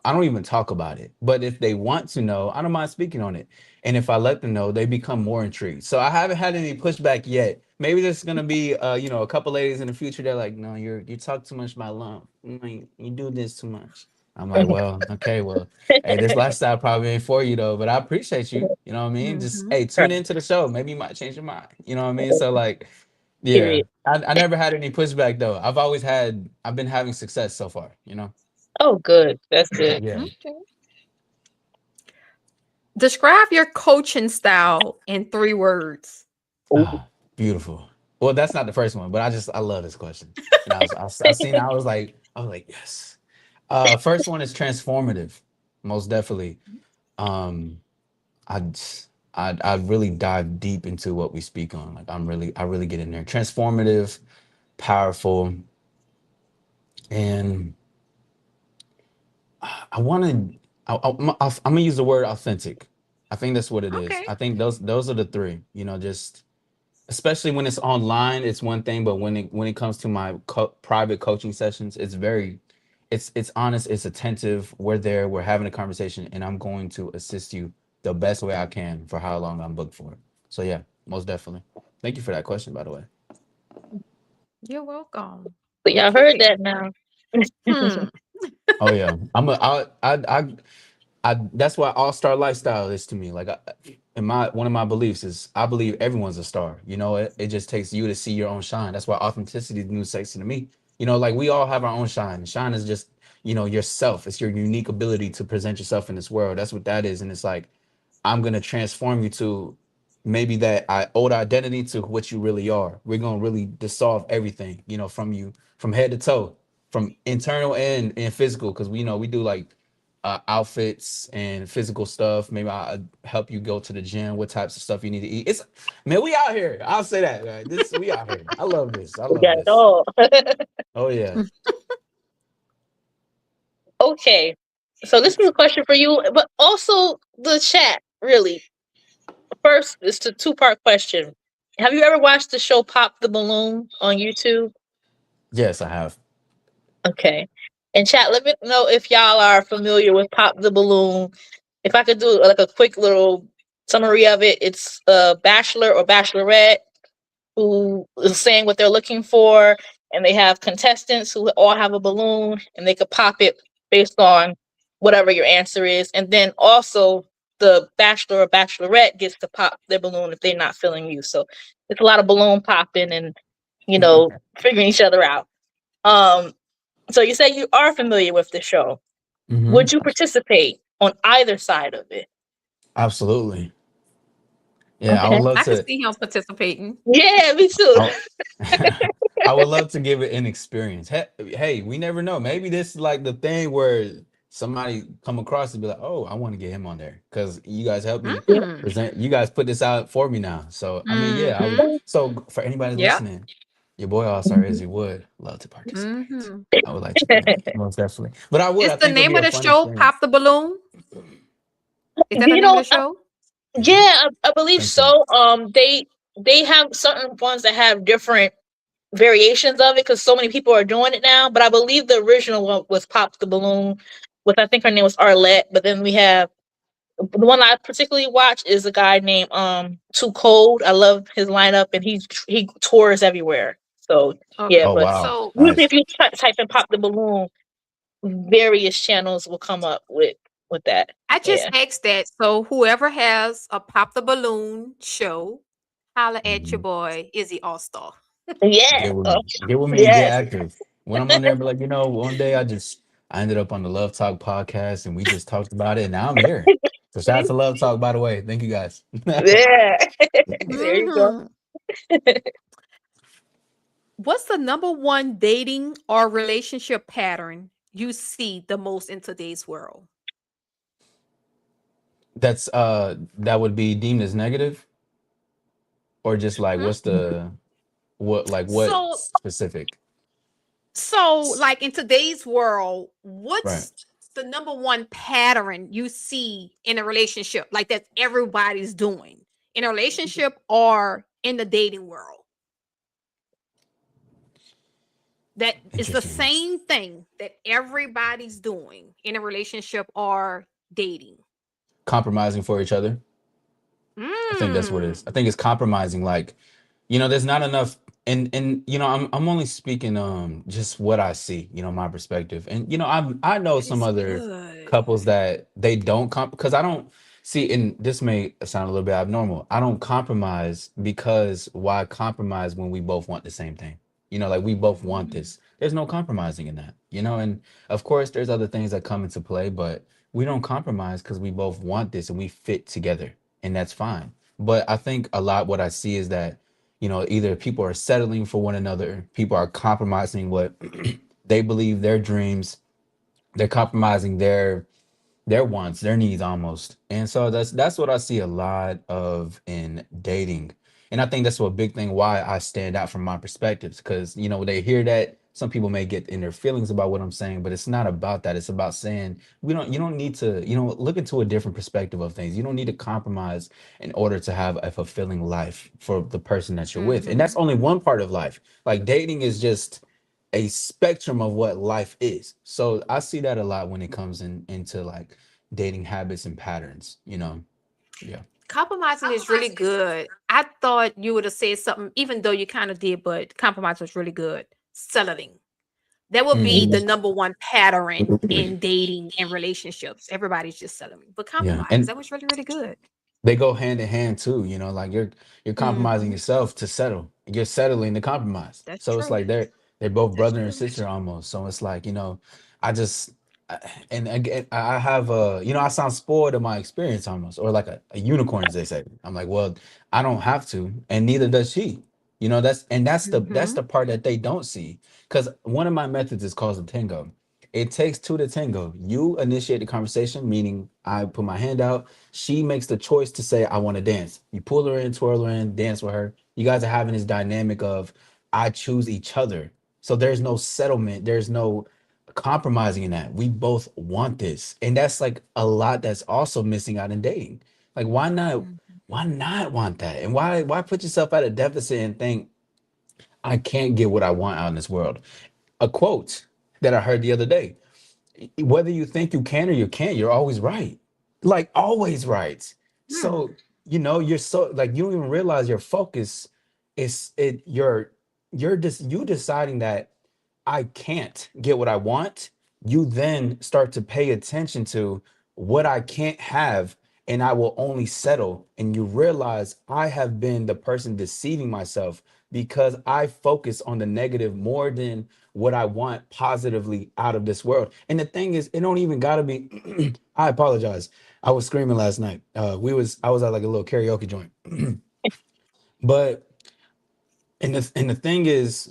I don't even talk about it. But if they want to know, I don't mind speaking on it. And if I let them know, they become more intrigued. So I haven't had any pushback yet. Maybe there's gonna be a couple ladies in the future. They're like, no, you talk too much about love. You do this too much. I'm like, well, okay, well, hey, this lifestyle probably ain't for you though, but I appreciate you. You know what I mean? Just Mhm. hey, Right. tune into the show. Maybe you might change your mind. You know what I mean? So like, yeah. Period. I never had any pushback though. I've been having success so far. Oh, good. That's good. Yeah. Okay. Describe your coaching style in 3 words. Ooh. Ah, beautiful. Well, that's not the first one, but I love this question. And I seen I was like, yes. First one is transformative, most definitely. Um, I'd I'd really dive deep into what we speak on. Like I really get in there. Transformative, powerful, and I want to. I'm gonna use the word authentic. I think that's what it is. Okay. I think those are the three. Just especially when it's online, it's one thing, but when it comes to my private coaching sessions, it's honest, it's attentive. We're there, we're having a conversation, and I'm going to assist you the best way I can for how long I'm booked for. So yeah, most definitely. Thank you for that question, by the way. You're welcome. So y'all heard Okay. that now. Hmm. Oh yeah, that's why all-star lifestyle is to me. Like in my one of my beliefs is I believe everyone's a star. It just takes you to see your own shine. That's why authenticity is new sexy to me. Like we all have our own shine. Shine is just, yourself. It's your unique ability to present yourself in this world. That's what that is. And it's like I'm gonna transform you to maybe that old identity to what you really are. We're gonna really dissolve everything, from you from head to toe, from internal and physical, because we do like outfits and physical stuff. Maybe I'll help you go to the gym, what types of stuff you need to eat. It's man, we out here. I'll say that. Man. This we out here. I love this. I We love got it this. all. Oh yeah. Okay. So this is a question for you, but also the chat, really. First, it's a two-part question. Have you ever watched the show Pop the Balloon on YouTube? Yes, I have. Okay. And chat, let me know if y'all are familiar with Pop the Balloon. If I could do like a quick little summary of it, it's a bachelor or bachelorette who is saying what they're looking for, and they have contestants who all have a balloon, and they could pop it based on whatever your answer is. And then also the bachelor or bachelorette gets to pop their balloon if they're not feeling you. So it's a lot of balloon popping and figuring each other out. Um, so you say you are familiar with the show. Hmm. Would you participate on either side of it? Absolutely. Yeah, I would Okay. love I can to. see him participating. Yeah, me too. I, I would love to give it an experience. Hey, we never know. Maybe this is like the thing where somebody come across and be like, "Oh, I want to get him on there," because you guys help me Yeah. Mm. present. You guys put this out for me now. So I mean, yeah, I would. Mm-hmm. So for anybody Yep. listening, your boy Allstar Izzy would love to participate. Mm-hmm. I would like to do that most definitely. But I would. Is I the think it'll name be of a the fun show experience. Pop the Balloon? Is that the You name of know, the show? Hmm. yeah, I I believe think so. so. They have certain ones that have different variations of it because so many people are doing it now. But I believe the original one was Pop the Balloon, with I think her name was Arlette. But then we have the one I particularly watch is a guy named Too Cold. I love his lineup, and he tours everywhere. So yeah, Oh Okay. but wow, So usually nice. if you type in Pop the Balloon, various channels will come up with that. I just Yeah. asked that. So whoever has a Pop the Balloon show, holla at your Mhm. boy, Izzy All Star. Yeah. Get with Oh, me. Get with me and get yes. active. When I'm on there, be like, one day I ended up on the Love Talk podcast and we just talked about it and now I'm here. So shout out to Love Talk, by the way. Thank you guys. Yeah. There you go. Hmm. What's the number one dating or relationship pattern you see the most in today's world? That would be deemed as negative. or just like Mhm. what's the what So specific? like in today's world, Right. what's the number one pattern you see in a relationship like that everybody's doing in a relationship or in the dating world? That is the Interesting. same thing that everybody's doing in a relationship or dating. Compromising for each other. I think that's what it is. Mm. I think it's compromising. Like, there's not enough. And I'm only speaking just what I see. My perspective. And I know That some is other good. couples that they don't because I don't see. And this may sound a little bit abnormal. I don't compromise because why compromise when we both want the same thing? Like we both want Mm. this. There's no compromising in that. And of course there's other things that come into play, but we don't compromise because we both want this and we fit together, and that's fine. But I think a lot what I see is that, either people are settling for one another, people are compromising what they believe their dreams, they're compromising their wants, their needs almost. And so that's what I see a lot of in dating. And I think that's what big thing why I stand out from my perspectives. Because, when they hear that, some people may get in their feelings about what I'm saying, but it's not about that. It's about saying you don't need to, look into a different perspective of things. You don't need to compromise in order to have a fulfilling life for the person that you're with. And Mhm. that's only one part of life. Like dating is just a spectrum of what life is. So I see that a lot when it comes into like dating habits and patterns, Yeah. Compromising is really good. I thought you would have said something, even though you kind of did, but compromise was really good. Settling. That would be Mm. the number one pattern in dating and relationships. Everybody's just settling. But Yeah. compromise, And that was really, really good. they go hand in hand too, like you're compromising Hmm. yourself to settle. You're settling to compromise. That's So it's true. like they're both That's brother and true. sister almost. So it's like, I just and again I have I sound spoiled in my experience almost, or like a unicorn as they say. I'm like, well, I don't have to, and neither does she. That's Hmm. the part that they don't see. Because one of my methods is called the tango. It takes two to tango. You initiate the conversation, meaning I put my hand out. She makes the choice to say, I want to dance. You pull her in, twirl her in, dance with her. You guys are having this dynamic of I choose each other. So there's no settlement. There's no compromising in that. We both want this. And that's like a lot that's also missing out in dating. Like why not want that? And why put yourself at a deficit and think I can't get what I want out in this world? A quote that I heard the other day: whether you think you can or you can't, you're always right. Like always right. Hmm. So, you're so like you don't even realize your focus is it you're just you deciding that I can't get what I want. You then start to pay attention to what I can't have, and I will only settle. And you realize I have been the person deceiving myself because I focus on the negative more than what I want positively out of this world. And the thing is, it don't even gotta be. I apologize. I was screaming last night. I was at like a little karaoke joint, but and the thing is,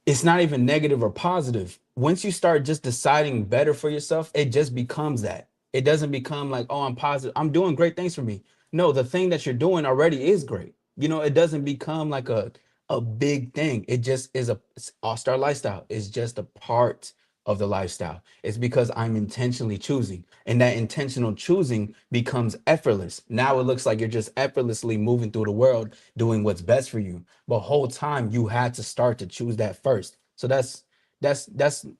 it's not even negative or positive. Once you start just deciding better for yourself, it just becomes that. It doesn't become like, oh, I'm positive. I'm doing great things for me. No, the thing that you're doing already is great. It doesn't become like a big thing. It just is it's all-star lifestyle. It's just a part of the lifestyle. It's because I'm intentionally choosing. And that intentional choosing becomes effortless. Now it looks like you're just effortlessly moving through the world doing what's best for you. But whole time you had to start to choose that first. So that's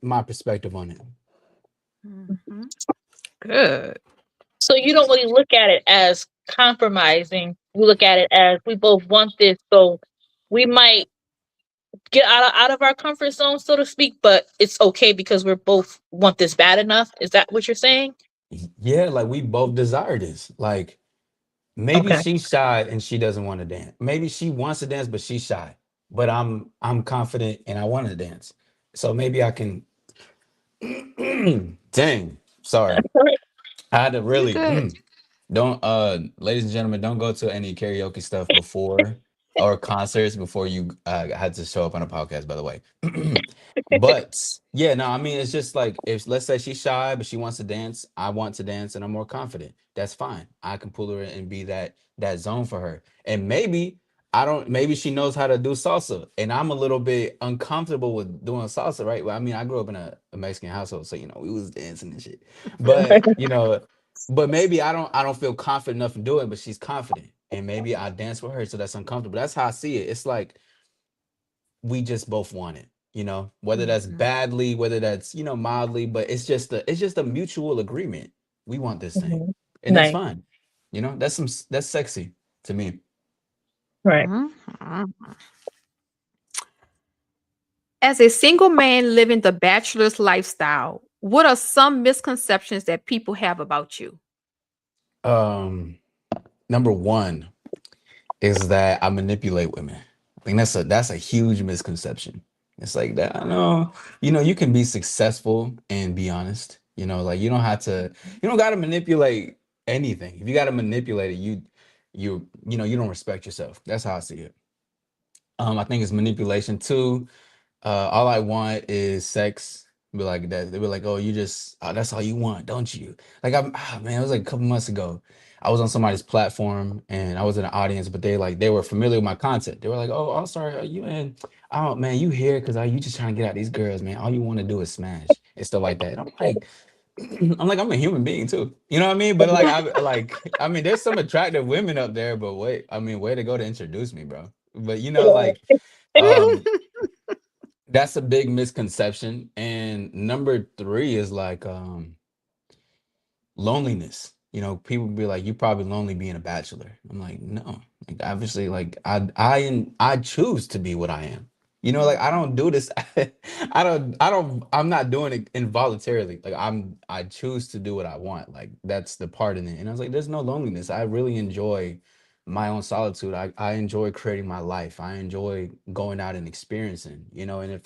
my perspective on it. Hmm. Good. So you don't really look at it as compromising. You look at it as we both want this, so we might get out of our comfort zone, so to speak. But it's okay because we're both want this bad enough. Is that what you're saying? Yeah, like we both desire this. Like maybe Okay. she's shy and she doesn't want to dance. Maybe she wants to dance, but she's shy. But I'm confident and I want to dance. So maybe I can dang, sorry. I had to You really good. don't ladies and gentlemen, don't go to any karaoke stuff before or concerts before you had to show up on a podcast, by the way. But yeah, no, I mean it's just like if let's say she's shy but she wants to dance, I want to dance and I'm more confident. That's fine. I can pull her in and be that zone for her. And maybe I don't, maybe she knows how to do salsa and I'm a little bit uncomfortable with doing salsa, right? Well, I mean, I grew up in a Mexican household, so we was dancing and shit. But but maybe I don't feel confident enough in doing it, but she's confident. And maybe I dance with her, so that's uncomfortable. That's how I see it. It's like we just both want it, whether that's Mhm. badly, whether that's, mildly, but it's just a mutual agreement. We want this thing. Mhm. And that's Nice. fine. That's sexy to me. Right. Mhm. As a single man living the bachelor's lifestyle, what are some misconceptions that people have about you? Um, Number one is that I manipulate women. I think that's a huge misconception. It's like that. I know, you can be successful and be honest. Like you don't got to manipulate anything. If you got to manipulate it, you don't respect yourself. That's how I see it. I think it's manipulation too. All I want is sex. Be like that. They were like, "Oh, that's all you want, don't you?" Like man, it was like a couple months ago. I was on somebody's platform and I was in the audience, but they were familiar with my content. They were like, "Oh, Allstar, are you in? Oh man, you here because you just trying to get out these girls, man. All you want to do is smash and stuff like that." And I'm like, I'm a human being too. You know what I mean? But I mean, there's some attractive women up there, but wait, I mean, way to go to introduce me, bro. But um that's a big misconception. And number three is like loneliness. People be like, "You probably lonely being a bachelor." I'm like, no. Like obviously, like I choose to be what I am. Like I don't do this. I'm not doing it involuntarily. Like I choose to do what I want. Like that's the part in it. And I was like, there's no loneliness. I really enjoy my own solitude. I enjoy creating my life. I enjoy going out and experiencing, and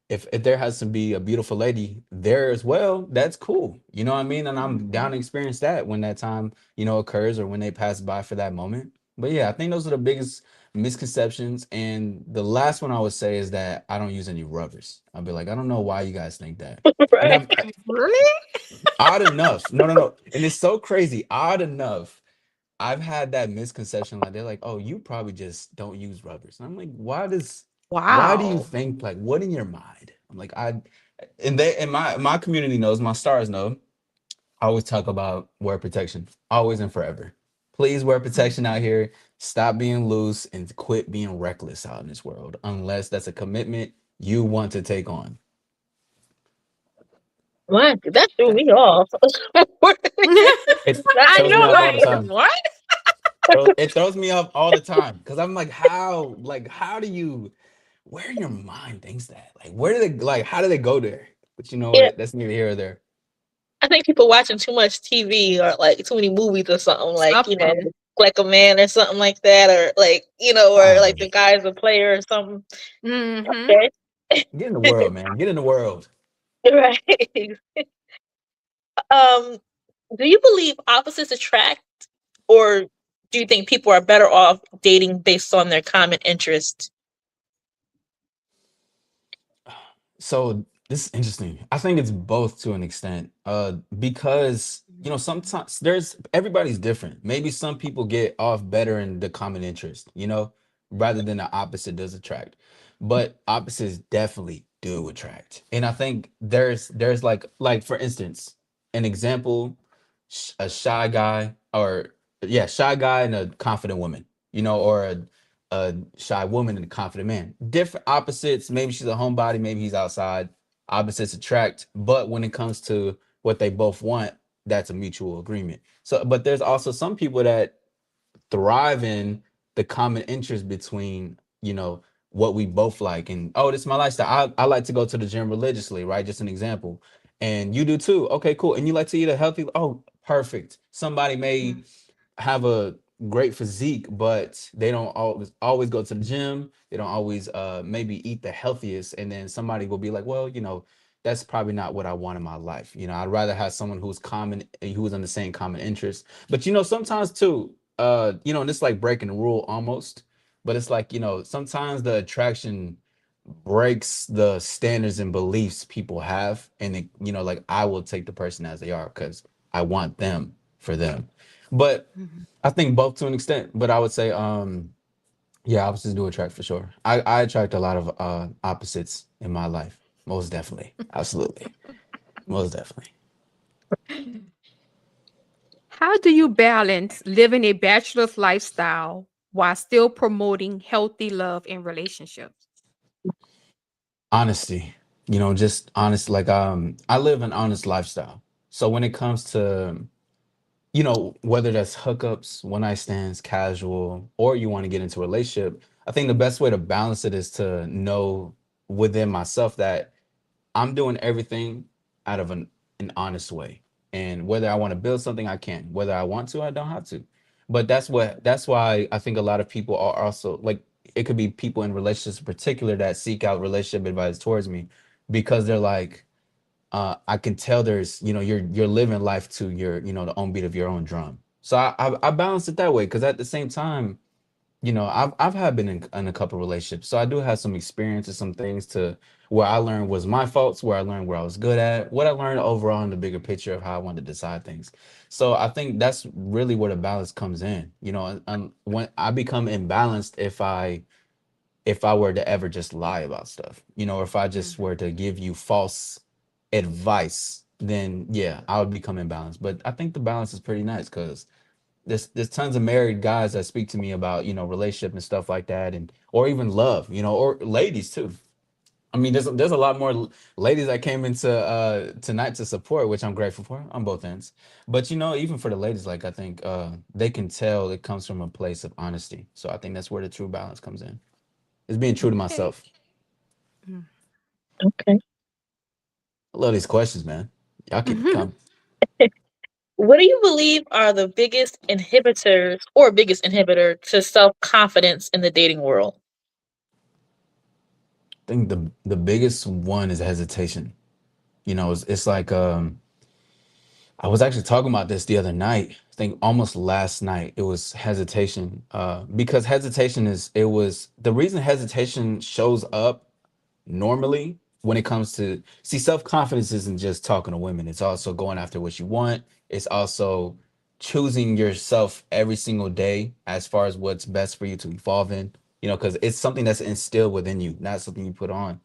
if there has to be a beautiful lady there as well, that's cool. You know what I mean? And I'm down to experience that when that time, occurs or when they pass by for that moment. But yeah, I think those are the biggest misconceptions. And the last one I would say is that I don't use any rubbers. I'll be like, I don't know why you guys think that. And Right. Really? odd enough, no, no, no. And it's so crazy. Odd enough, I've had that misconception. Like they're like, "Oh, you probably just don't use rubbers." And I'm like, why do you Wow. think, like, what in your mind? I'm like, and my community knows, my stars know. I always talk about wear protection, always and forever. Please wear protection out here. Stop being loose and quit being reckless out in this world, unless that's a commitment you want to take on. What? That threw me off. It That I throws threw me know, me off all the like, off. time. what? It throws me off all the time because I'm like, how do you, where in your mind thinks that? Like, where do they, like, how do they go there? But you know Yeah, what? That's neither here or there. I think people watching too much TV or like too many movies or something, like Something. like a man or something like that, or like or Ah, like the guy's a player or something. Mhm. Okay. get in the world, man. Get in the world. Right. Um, do you believe opposites attract, or do you think people are better off dating based on their common interest? So this is interesting. I think it's both to an extent. Because sometimes there's everybody's different. Maybe some people get off better in the common interest, rather than the opposite does attract. But opposites definitely do attract. And I think there's like for instance, an example, a shy guy or yeah, shy guy and a confident woman, or a shy woman and a confident man. Different opposites. Maybe she's a homebody, maybe he's outside. Opposites attract, but when it comes to what they both want, that's a mutual agreement. So, but there's also some people that thrive in the common interest between, what we both like. And oh, this is my lifestyle. I like to go to the gym religiously, right? Just an example. And you do too. Okay, cool. And you like to eat a healthy, oh, perfect. Somebody may have a great physique, but they don't always go to the gym. They don't always maybe eat the healthiest. And then somebody will be like, well, that's probably not what I want in my life. I'd rather have someone who's on the same common interest. But sometimes too, and it's like breaking the rule almost. But it's like, sometimes the attraction breaks the standards and beliefs people have. And like I will take the person as they are because I want them for them. But Mhm. I think both to an extent, but I would say Yeah, opposites do attract for sure. I attract a lot of opposites in my life. Most definitely. Absolutely. Most definitely. How do you balance living a bachelor's lifestyle while still promoting healthy love in relationships? Honesty. Just honest, like I live an honest lifestyle. So when it comes to, whether that's hookups, one night stands, casual, or you want to get into a relationship, I think the best way to balance it is to know within myself that I'm doing everything out of an honest way. And whether I want to build something, I can. Whether I want to, I don't have to. But that's why I think a lot of people are also like, it could be people in relationships in particular that seek out relationship advice towards me because they're like, I can tell there's, you're living life to your, the own beat of your own drum. So I balance it that way because at the same time, I've had been in a couple relationships, so I do have some experiences, some things to where I learned was my faults, where I learned where I was good at, what I learned overall in the bigger picture of how I wanted to decide things. So I think that's really where the balance comes in. When I become imbalanced if I were to ever just lie about stuff, or if I just were to give you false advice, then yeah, I would become imbalanced. But I think the balance is pretty nice because there's tons of married guys that speak to me about relationship and stuff like that, and or even love, or ladies too. I mean, there's a lot more ladies that came into tonight to support, which I'm grateful for on both ends. But even for the ladies, like I think they can tell it comes from a place of honesty. So I think that's where the true balance comes in. Is being true to Okay. myself. Okay. I love these questions, man. Y'all keep it coming. What do you believe are the biggest inhibitors or biggest inhibitor to self confidence in the dating world? I think the biggest one is hesitation. It's like I was actually talking about this the other night. I think almost last night. It was hesitation. Because hesitation is it was the reason hesitation shows up normally when it comes to see self-confidence isn't just talking to women. It's also going after what you want. It's also choosing yourself every single day as far as what's best for you to evolve in. Because it's something that's instilled within you, not something you put on.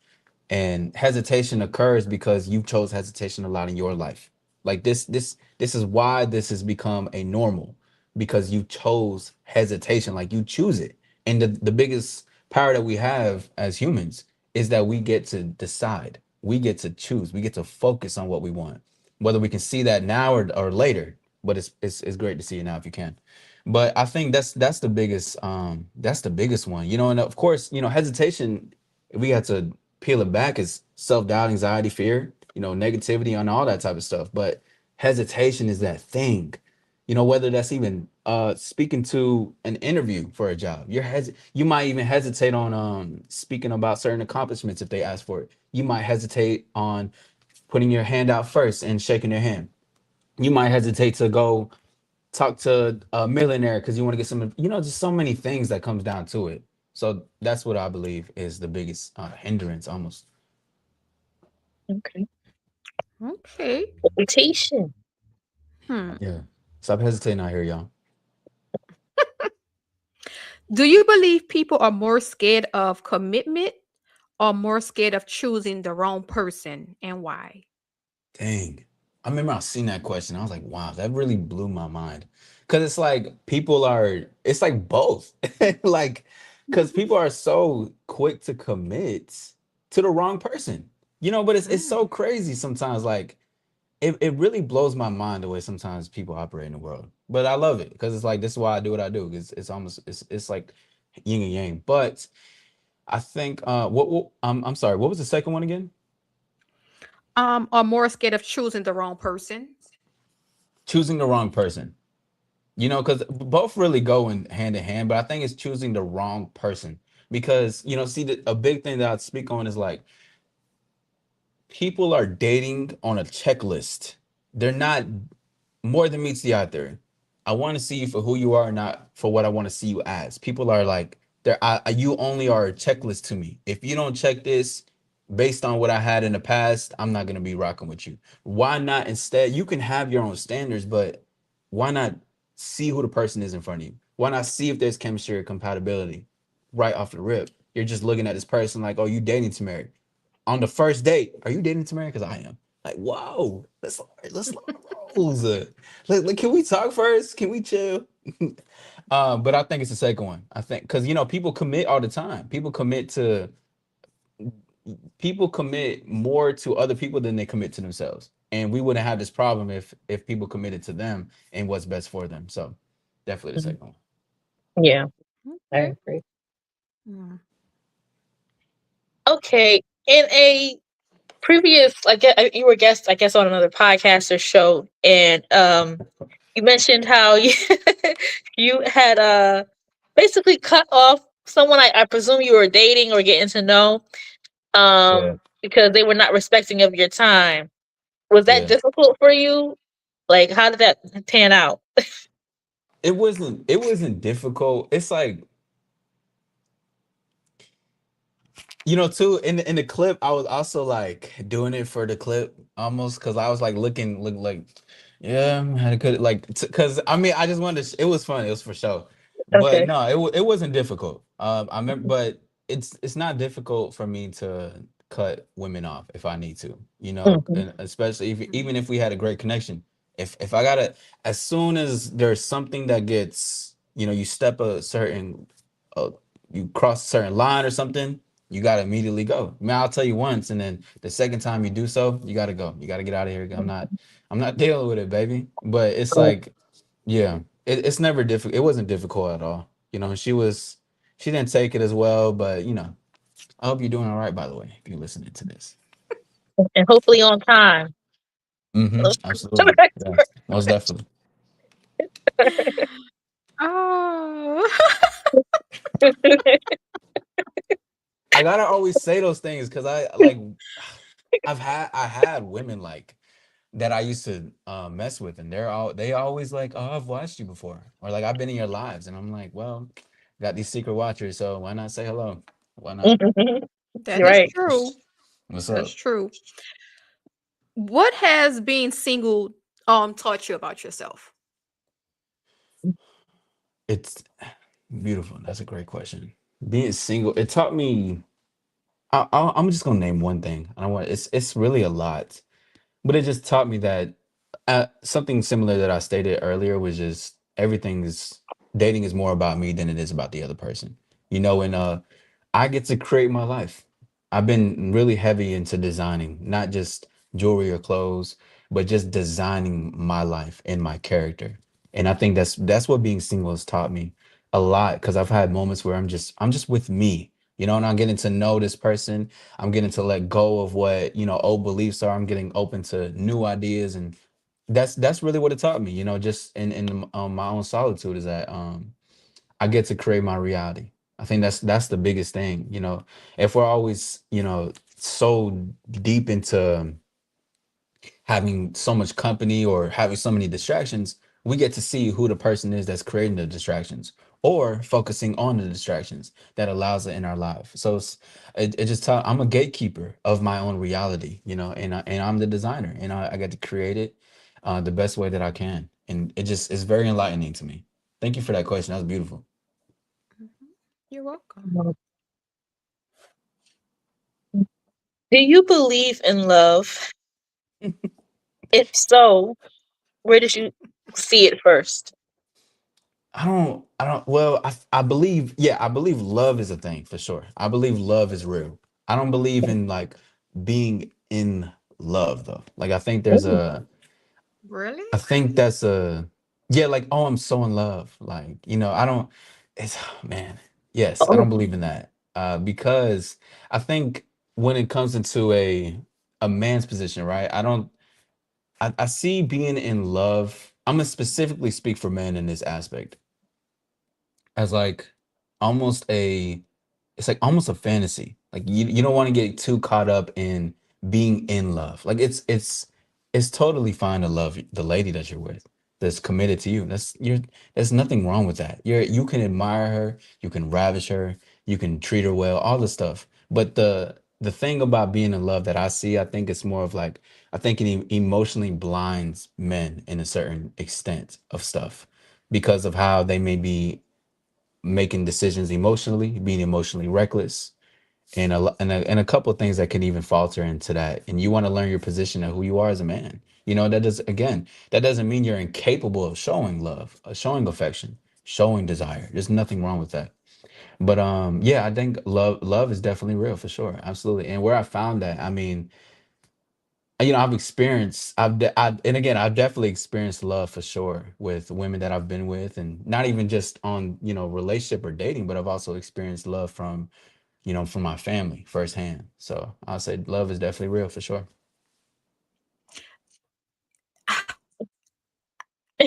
And hesitation occurs because you chose hesitation a lot in your life. Like this is why this has become a normal, because you chose hesitation, like you choose it. And the biggest power that we have as humans is that we get to decide, we get to choose, we get to focus on what we want, whether we can see that now or later. But it's great to see it now if you can. But I think that's the biggest one, and of course, hesitation, if we had to peel it back, is self-doubt, anxiety, fear, negativity, and all that type of stuff. But hesitation is that thing, whether that's even speaking to an interview for a job. You might even hesitate on speaking about certain accomplishments if they ask for it. You might hesitate on putting your hand out first and shaking their hand. You might hesitate to go talk to a millionaire because you want to get some, just so many things that comes down to it. So that's what I believe is the biggest hindrance almost. Okay. Okay. Reputation. Hmm. Yeah. Stop hesitating out here, y'all. Do you believe people are more scared of commitment or more scared of choosing the wrong person and why? Dang. I remember I seen that question. I was like, wow, that really blew my mind. Cause it's like it's like both. Like, cause people are so quick to commit to the wrong person. But it's Mm. so crazy sometimes. Like it really blows my mind the way sometimes people operate in the world. But I love it because it's like this is why I do what I do. It's almost it's like yin and yang. But I think I'm sorry, what was the second one again? Are more scared of choosing the wrong person. Choosing the wrong person. Because both really go in hand, but I think it's choosing the wrong person. Because, see, a big thing that I speak on is like people are dating on a checklist. They're not more than meets the eye there. I want to see you for who you are, not for what I want to see you as. People are like, you only are a checklist to me. If you don't check this based on what I had in the past, I'm not gonna be rocking with you. Why not instead? You can have your own standards, but why not see who the person is in front of you? Why not see if there's chemistry or compatibility? right off the rip. You're just looking at this person like, oh, you dating to marry. On the first date, are you dating to marry? Because I am. Like, whoa, let's lower the rolls. Can we talk first? Can we chill? But I think it's the second one. I think because people commit all the time. People commit more to other people than they commit to themselves. And we wouldn't have this problem if people committed to them and what's best for them. So definitely the Mhm. second one. Yeah, I Okay. agree. Mm. Okay, in a previous, you were a guest, I guess, on another podcast or show, and you mentioned how you you had basically cut off someone I presume you were dating or getting to know, Yeah. because they were not respecting of your time. Was that Yeah. difficult for you? Like, how did that pan out? It wasn't difficult. It's like, too, in the clip, I was also like doing it for the clip almost because I was like look like, yeah, I had a good like because I mean I just wanted it was fun, it was for show, but Okay. no, it wasn't difficult. I remember, but it's not difficult for me to cut women off if I need to, Mhm. and especially if Mhm. even if we had a great connection. If I gotta, as soon as there's something that gets, you step a certain, uh, you cross a certain line or something, you gotta immediately go. I mean, I'll tell you once, and then the second time you do so, you gotta go. You gotta get out of here. I'm not dealing with it, baby. But it's Oh, like, yeah, it's never difficult. It wasn't difficult at all. She didn't take it as well, but I hope you're doing all right. By the way, if you're listening to this, and hopefully on time. absolutely, yes, most definitely. Oh. I gotta always say those things because I like, I had women like that I used to mess with, and they always like, "Oh, I've watched you before," or like, "I've been in your lives," and I'm like, "Well, got these secret watchers, so why not say hello? Why not?" That is Right. true. What's That's up? true. What has being single taught you about yourself? It's beautiful. That's a great question. Being single, it taught me. I'm just gonna name one thing. I don't want. It's really a lot, but it just taught me that something similar that I stated earlier was just everything is dating is more about me than it is about the other person. And I get to create my life. I've been really heavy into designing, not just jewelry or clothes, but just designing my life and my character. And I think that's what being single has taught me a lot because I've had moments where I'm just with me, and I'm getting to know this person. I'm getting to let go of what, old beliefs are. I'm getting open to new ideas, and that's really what it taught me, just in my own solitude is that I get to create my reality. I think that's the biggest thing. If we're always, so deep into having so much company or having so many distractions, we get to see who the person is that's creating the distractions or focusing on the distractions that allows it in our life. So it just taught I'm a gatekeeper of my own reality, and I'm the designer, and I get to create it the best way that I can. And it's very enlightening to me. Thank you for that question. That was beautiful. Mhm. You're welcome. Do you believe in love? If so, where did you see it first? Well, I believe, yeah, I believe love is a thing for sure. I believe love is real. I don't believe in like being in love though. Like Ooh. Really? I think that's yeah, like, oh, I'm so in love. Like, I don't, it's, man, yes, I Oh, don't believe in that. Because I think when it comes into a man's position, right? I see being in love. I'm gonna specifically speak for men in this aspect as like almost a it's like almost a fantasy. Like you don't want to get too caught up in being in love. Like it's totally fine to love the lady that you're with, that's committed to you. There's nothing wrong with that. You can admire her, you can ravish her, you can treat her well, all this stuff. But the thing about being in love that I see, I think it's more of like I think it emotionally blinds men in a certain extent of stuff because of how they may be making decisions emotionally, being emotionally reckless, and and a couple of things that can even falter into that. And you want to learn your position and who you are as a man. That does again, that doesn't mean you're incapable of showing love, showing affection, showing desire. There's nothing wrong with that. But yeah, I think love is definitely real for sure. Absolutely. And where I found that, I mean, I've experienced, and again, I've definitely experienced love for sure with women that I've been with, and not even just on, relationship or dating, but I've also experienced love from my family firsthand. So I'll say love is definitely real for sure.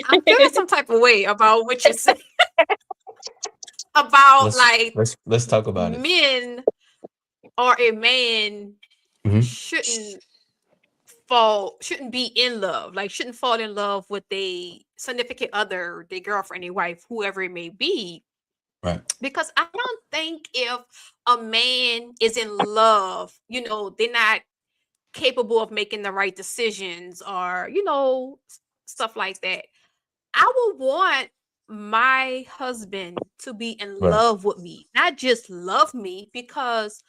I'm feeling some type of way about what you said about Let's like let's talk about it. men or a man Hmm. shouldn't shouldn't be in love, like shouldn't fall in love with a significant other, their girlfriend, their wife, whoever it may be. Right. Because I don't think if a man is in love, they're not capable of making the right decisions or, stuff like that. I would want my husband to be in Right. love with me, not just love me, because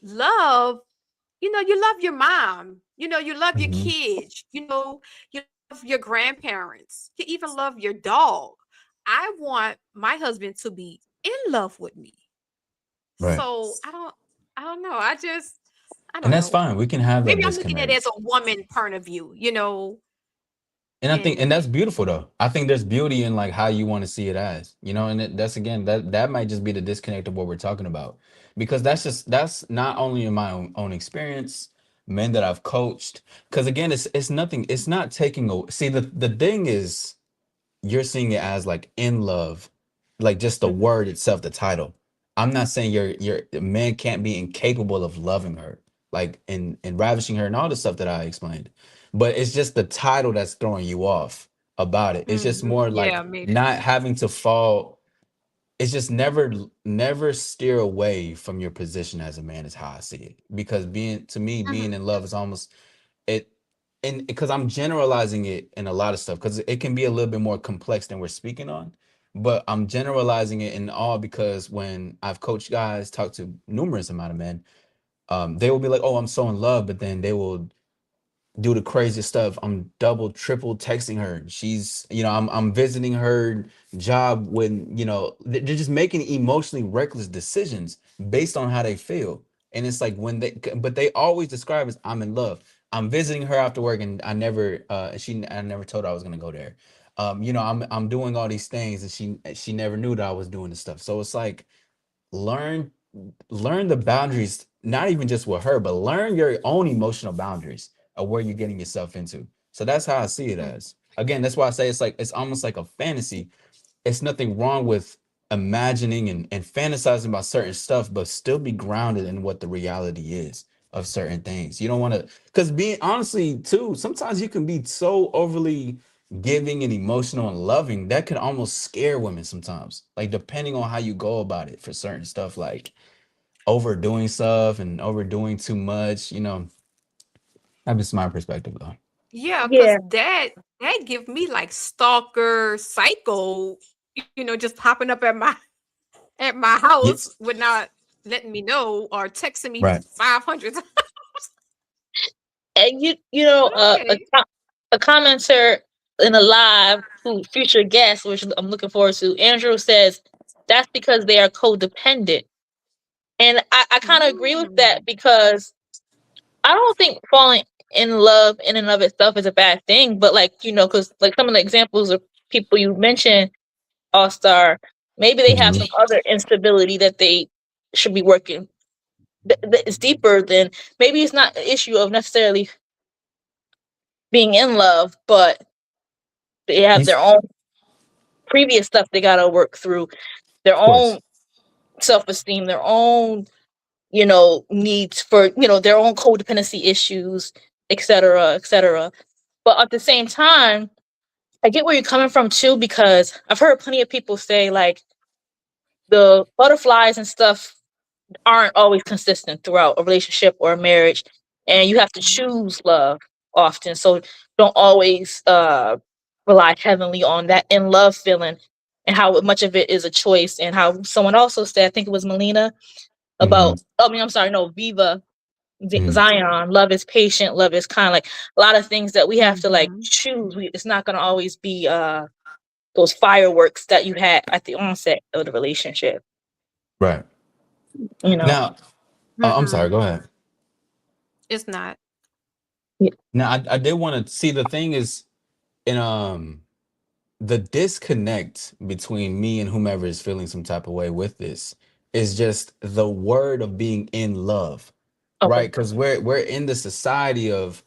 love, you love your mom, you love your Hmm. kids, you love your grandparents, you even love your dog. I want my husband to be in love with me. Right. So I don't know. I And don't that's know. fine. We can have that Maybe I'm looking at it disconnect. as a woman point of view. And I think, and And that's beautiful though. I think there's beauty in like how you want to see it as, and that's again, that might just be the disconnect of what we're talking about, because that's not only in my own experience, men that I've coached. Because again, it's nothing. It's not taking a. See, the thing is, you're seeing it as like in love, like just the mhm. word itself, the title. I'm not saying your man can't be incapable of loving her, like and ravishing her and all the stuff that I explained. But it's just the title that's throwing you off about it. It's just more Yeah, like maybe. not having to fall. It's just never steer away from your position as a man is how I see it. Because being Mhm. in love is almost it, and because I'm generalizing it in a lot of stuff, because it can be a little bit more complex than we're speaking on, but I'm generalizing it in all because when I've coached guys, talked to numerous amount of men, they will be like, oh, I'm so in love, but then they will do the craziest stuff. I'm double, triple texting her. She's, I'm visiting her job when, they're just making emotionally reckless decisions based on how they feel. And it's like but they always describe as I'm in love. I'm visiting her after work, and I never told her I was gonna go there. I'm doing all these things, and she never knew that I was doing this stuff. So it's like learn learn the boundaries, not even just with her, but learn your own emotional boundaries of where you're getting yourself into. So that's how I see it Mhm. as. Again, that's why I say it's almost like a fantasy. It's nothing wrong with imagining and fantasizing about certain stuff, but still be grounded in what the reality is of certain things. You don't want to, because being honestly too, sometimes you can be so overly giving and emotional and loving that can almost scare women sometimes, like depending on how you go about it for certain stuff, like overdoing stuff and overdoing too much. That's my perspective though. Yeah, because Yeah. that give me like stalker psycho, just popping up at my Yeah. house with not letting me know or texting me Right. 500 times. And But okay. a commenter in a live who future guest, which I'm looking forward to, Andrew says that's because they are codependent. And I kind of agree with that Mm. because I don't think falling in love in and of itself is a bad thing. But like, because like some of the examples of people you mentioned, Allstar, maybe they have Mhm. some other instability that they should be working. That is deeper than maybe it's not an issue of necessarily being in love, but they have He's, their own previous stuff they gotta work through, their of course. own self esteem, their own, needs for, their own codependency issues, etc., etc. But at the same time, I get where you're coming from too, because I've heard plenty of people say like the butterflies and stuff aren't always consistent throughout a relationship or a marriage, and you have to Mhm. choose love often. So don't always rely heavily on that in love feeling. and how much of it is a choice, and how someone also said, I think it was Melina, Hmm. about, I mean, I'm sorry, no, Viva, Hmm. Zion, love is patient, love is kind, like a lot of things that we have to like Mm-hmm. choose. It's not going to always be those fireworks that you had at the onset of the relationship, Right. you know. Now, I'm sorry. Mm-mm. Go ahead. It's not. Yeah. Now, I did want to see the thing is in the disconnect between me and whomever is feeling some type of way with this is just the word of being in love, Okay. right? Because we're in the society of,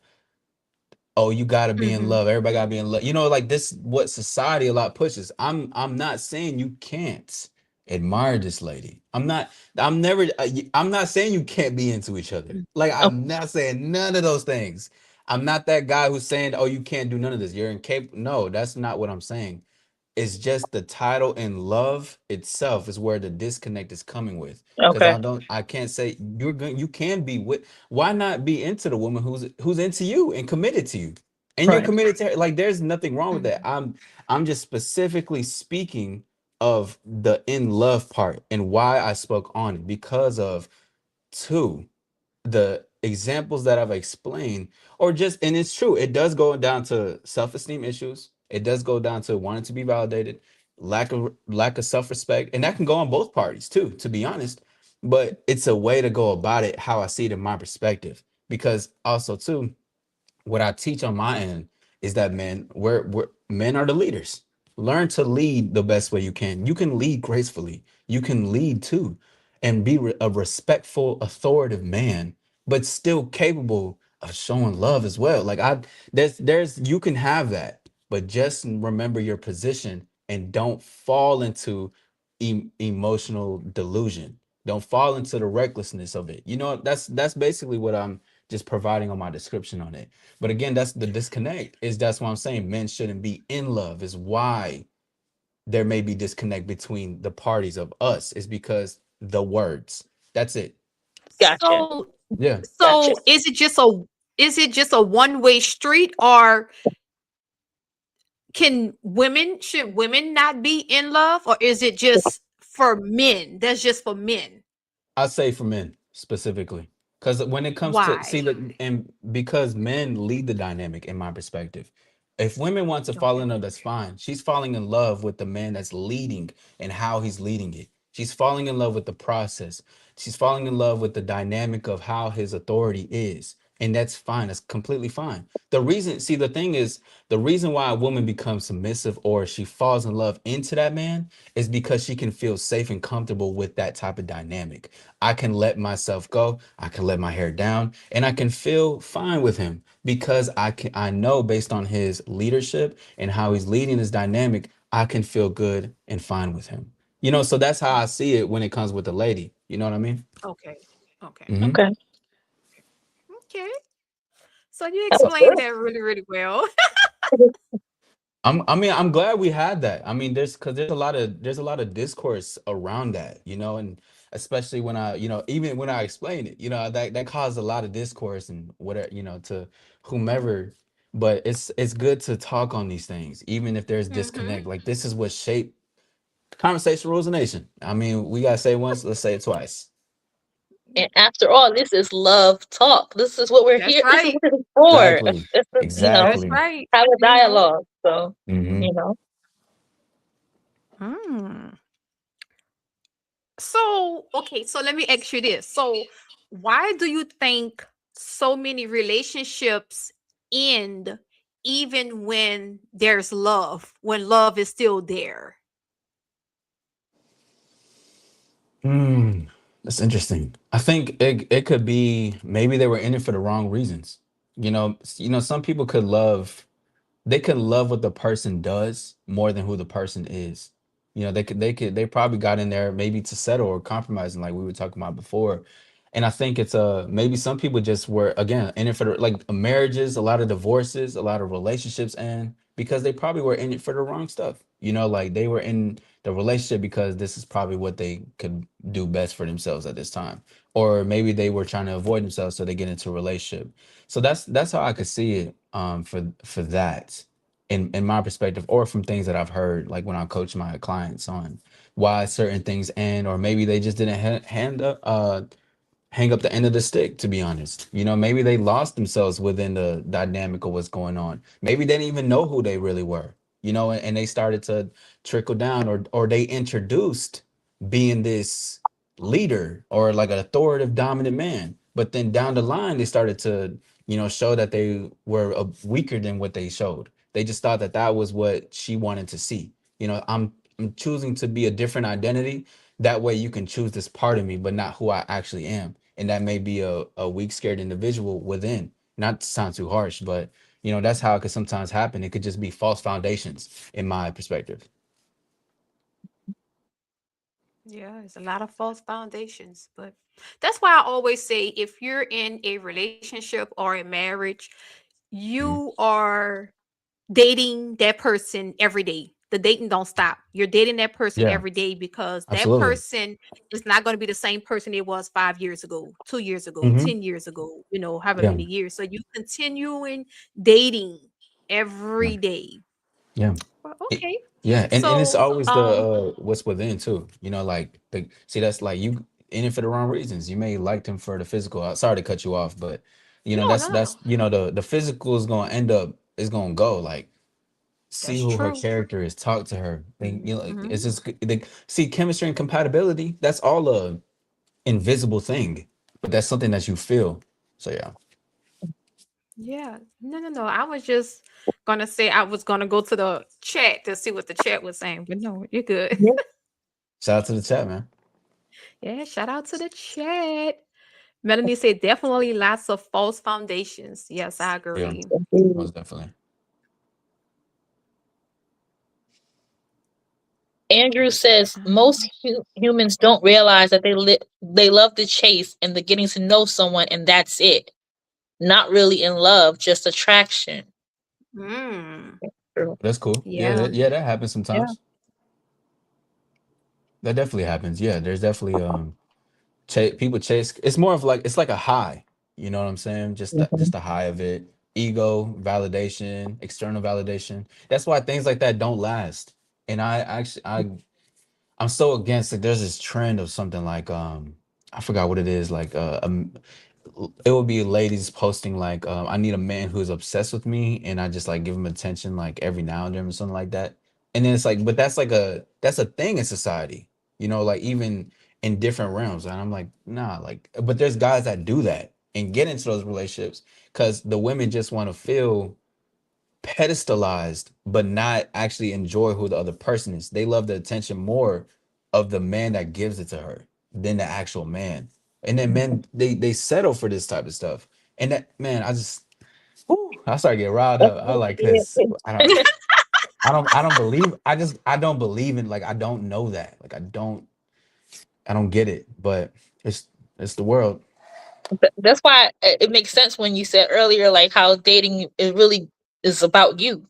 oh, you gotta be in Mm-hmm. love, everybody gotta be in love, you know, like this what society a lot pushes. I'm not saying you can't admire this lady. I'm never I'm not saying you can't be into each other, like Oh, I'm not saying none of those things. I'm not that guy who's saying, oh, you can't do none of this, you're incapable. No, that's not what I'm saying. It's just the title and love itself is where the disconnect is coming with. Because okay. I can't say you're going, you can be with, why not be into the woman who's into you and committed to you? And you're Right. committed to her. Like there's nothing wrong with that. Mm-hmm. I'm just specifically speaking of the in love part and why I spoke on it because of two the examples that I've explained, or just, and it's true, it does go down to self-esteem issues. It does go down to wanting to be validated, lack of self-respect, and that can go on both parties too, to be honest. But it's a way to go about it, how I see it in my perspective. Because also too, what I teach on my end is that men, we're men are the leaders. Learn to lead the best way you can. You can lead gracefully. You can lead too, and be a respectful, authoritative man, but still capable of showing love as well. Like there's you can have that, but just remember your position and don't fall into emotional delusion. Don't fall into the recklessness of it. You know, that's basically what I'm just providing on my description on it. But again, that's the disconnect. Is that's why I'm saying men shouldn't be in love. Is why there may be disconnect between the parties of us. Is because the words. That's it. Gotcha. So, Yeah. Gotcha. is it just a one-way street, or can women should women not be in love, or is it just for men? That's just for men. I say for men specifically, because when it comes to see Why? that, and because men lead the dynamic in my perspective. If women want to fall Okay. in love, that's fine. She's falling in love with the man that's leading and how he's leading it. She's falling in love with the process. She's falling in love with the dynamic of how his authority is. And that's fine. That's completely fine. The reason, see, the thing is, the reason why a woman becomes submissive or she falls in love into that man is because she can feel safe and comfortable with that type of dynamic. I can let myself go. I can let my hair down and I can feel fine with him because I know based on his leadership and how he's leading this dynamic, I can feel good and fine with him. You know, so that's how I see it when it comes with the lady. You know what I mean? Okay. Okay. Hmm. Okay. Okay. So you That was explained good. that really, really well. I mean, I'm glad we had that. I mean, because there's a lot of discourse around that, you know, and especially when I, you know, even when I explain it, you know, that caused a lot of discourse and whatever, you know, to whomever. But it's good to talk on these things, even if there's Mm-hmm. disconnect. Like this is what shaped conversation rules a nation. I mean, we gotta say it once, let's say it twice. And after all, this is love talk. This is what we're That's here. This is right. what it's for. Exactly. This is, That's Exactly. right. have a You know. dialogue. So, Hmm. you know, Hmm. So, okay, so let me ask you this. So, why do you think so many relationships end even when there's love, when love is still there? Hmm. That's interesting. I think it could be maybe they were in it for the wrong reasons. Some people could love, they could love what the person does more than who the person is. You know, they probably got in there maybe to settle or compromise, and like we were talking about before. And I think it's maybe some people just were again in it for like marriages, a lot of divorces, a lot of relationships, and because they probably were in it for the wrong stuff. You know, like they were in the relationship because this is probably what they could do best for themselves at this time, or maybe they were trying to avoid themselves, so they get into a relationship. So that's how I could see it for that. in my perspective, or from things that I've heard, like when I coach my clients on why certain things end, or maybe they just didn't hang up the end of the stick, to be honest. Maybe they lost themselves within the dynamic of what's going on. Maybe they didn't even know who they really were, and they started to trickle down, or they introduced being this leader or like an authoritative dominant man. But then down the line, they started to, show that they were weaker than what they showed. They just thought that that was what she wanted to see. I'm choosing to be a different identity. That way you can choose this part of me, but not who I actually am. And that may be a weak, scared individual within. Not to sound too harsh, but that's how it could sometimes happen. It could just be false foundations, in my perspective. Yeah, it's a lot of false foundations, but that's why I always say if you're in a relationship or a marriage, Mhm. you are dating that person every day. The dating don't stop. You're dating that person Yeah, every day because that absolutely. person is not going to be the same person it was 5 years ago, 2 years ago, Hmm. 10 years ago, however Yeah, many years. So you continuing dating yeah, every day. yeah. Well, It, okay. yeah, and it's So, always the what's within too. Like the see that's like you in it for the wrong reasons. You may like them for the physical. Sorry to cut you off, but no, that's no, no. the physical is gonna end up is gonna go. Like, see That's who her true. character is, talk to her. It's Mhm. just see chemistry and compatibility. That's all a invisible thing, but that's something that you feel. So yeah, Yeah. No, no, no. I was just gonna say I was gonna go to the chat to see what the chat was saying, but no, you're good. Yeah. shout out to the chat, man. Yeah, shout out to the chat. Melanie said definitely lots of false foundations. Yes, I Yeah, agree. most definitely. Andrew says Um, most humans don't realize that they love the chase and the getting to know someone, and that's it. Not really in love, just attraction. mm, True. That's cool. Yeah, yeah. that happens Yeah. sometimes. That definitely happens. Yeah, there's definitely people chase. It's more of like it's like a high. You know what I'm saying? Just Mhm. the high of it. Ego, validation, external validation. That's why things like that don't last. And I'm so against it. There's this trend of something like I forgot what it is, like it would be ladies posting like I need a man who's obsessed with me, and I just like give him attention like every now and then or something like that. And then it's like, but that's a thing in society, like even in different realms. And I'm like, nah, like, but there's guys that do that and get into those relationships because the women just want to feel pedestalized, but not actually enjoy who the other person is. They love the attention more of the man that gives it to her than the actual man. And then men, they settle for this type of stuff. And that man, whew, I start getting riled up. I like this. I don't believe in, like, I don't know that. Like, I don't get it. But it's the world. That's why it makes sense when you said earlier, like how dating is really is about you.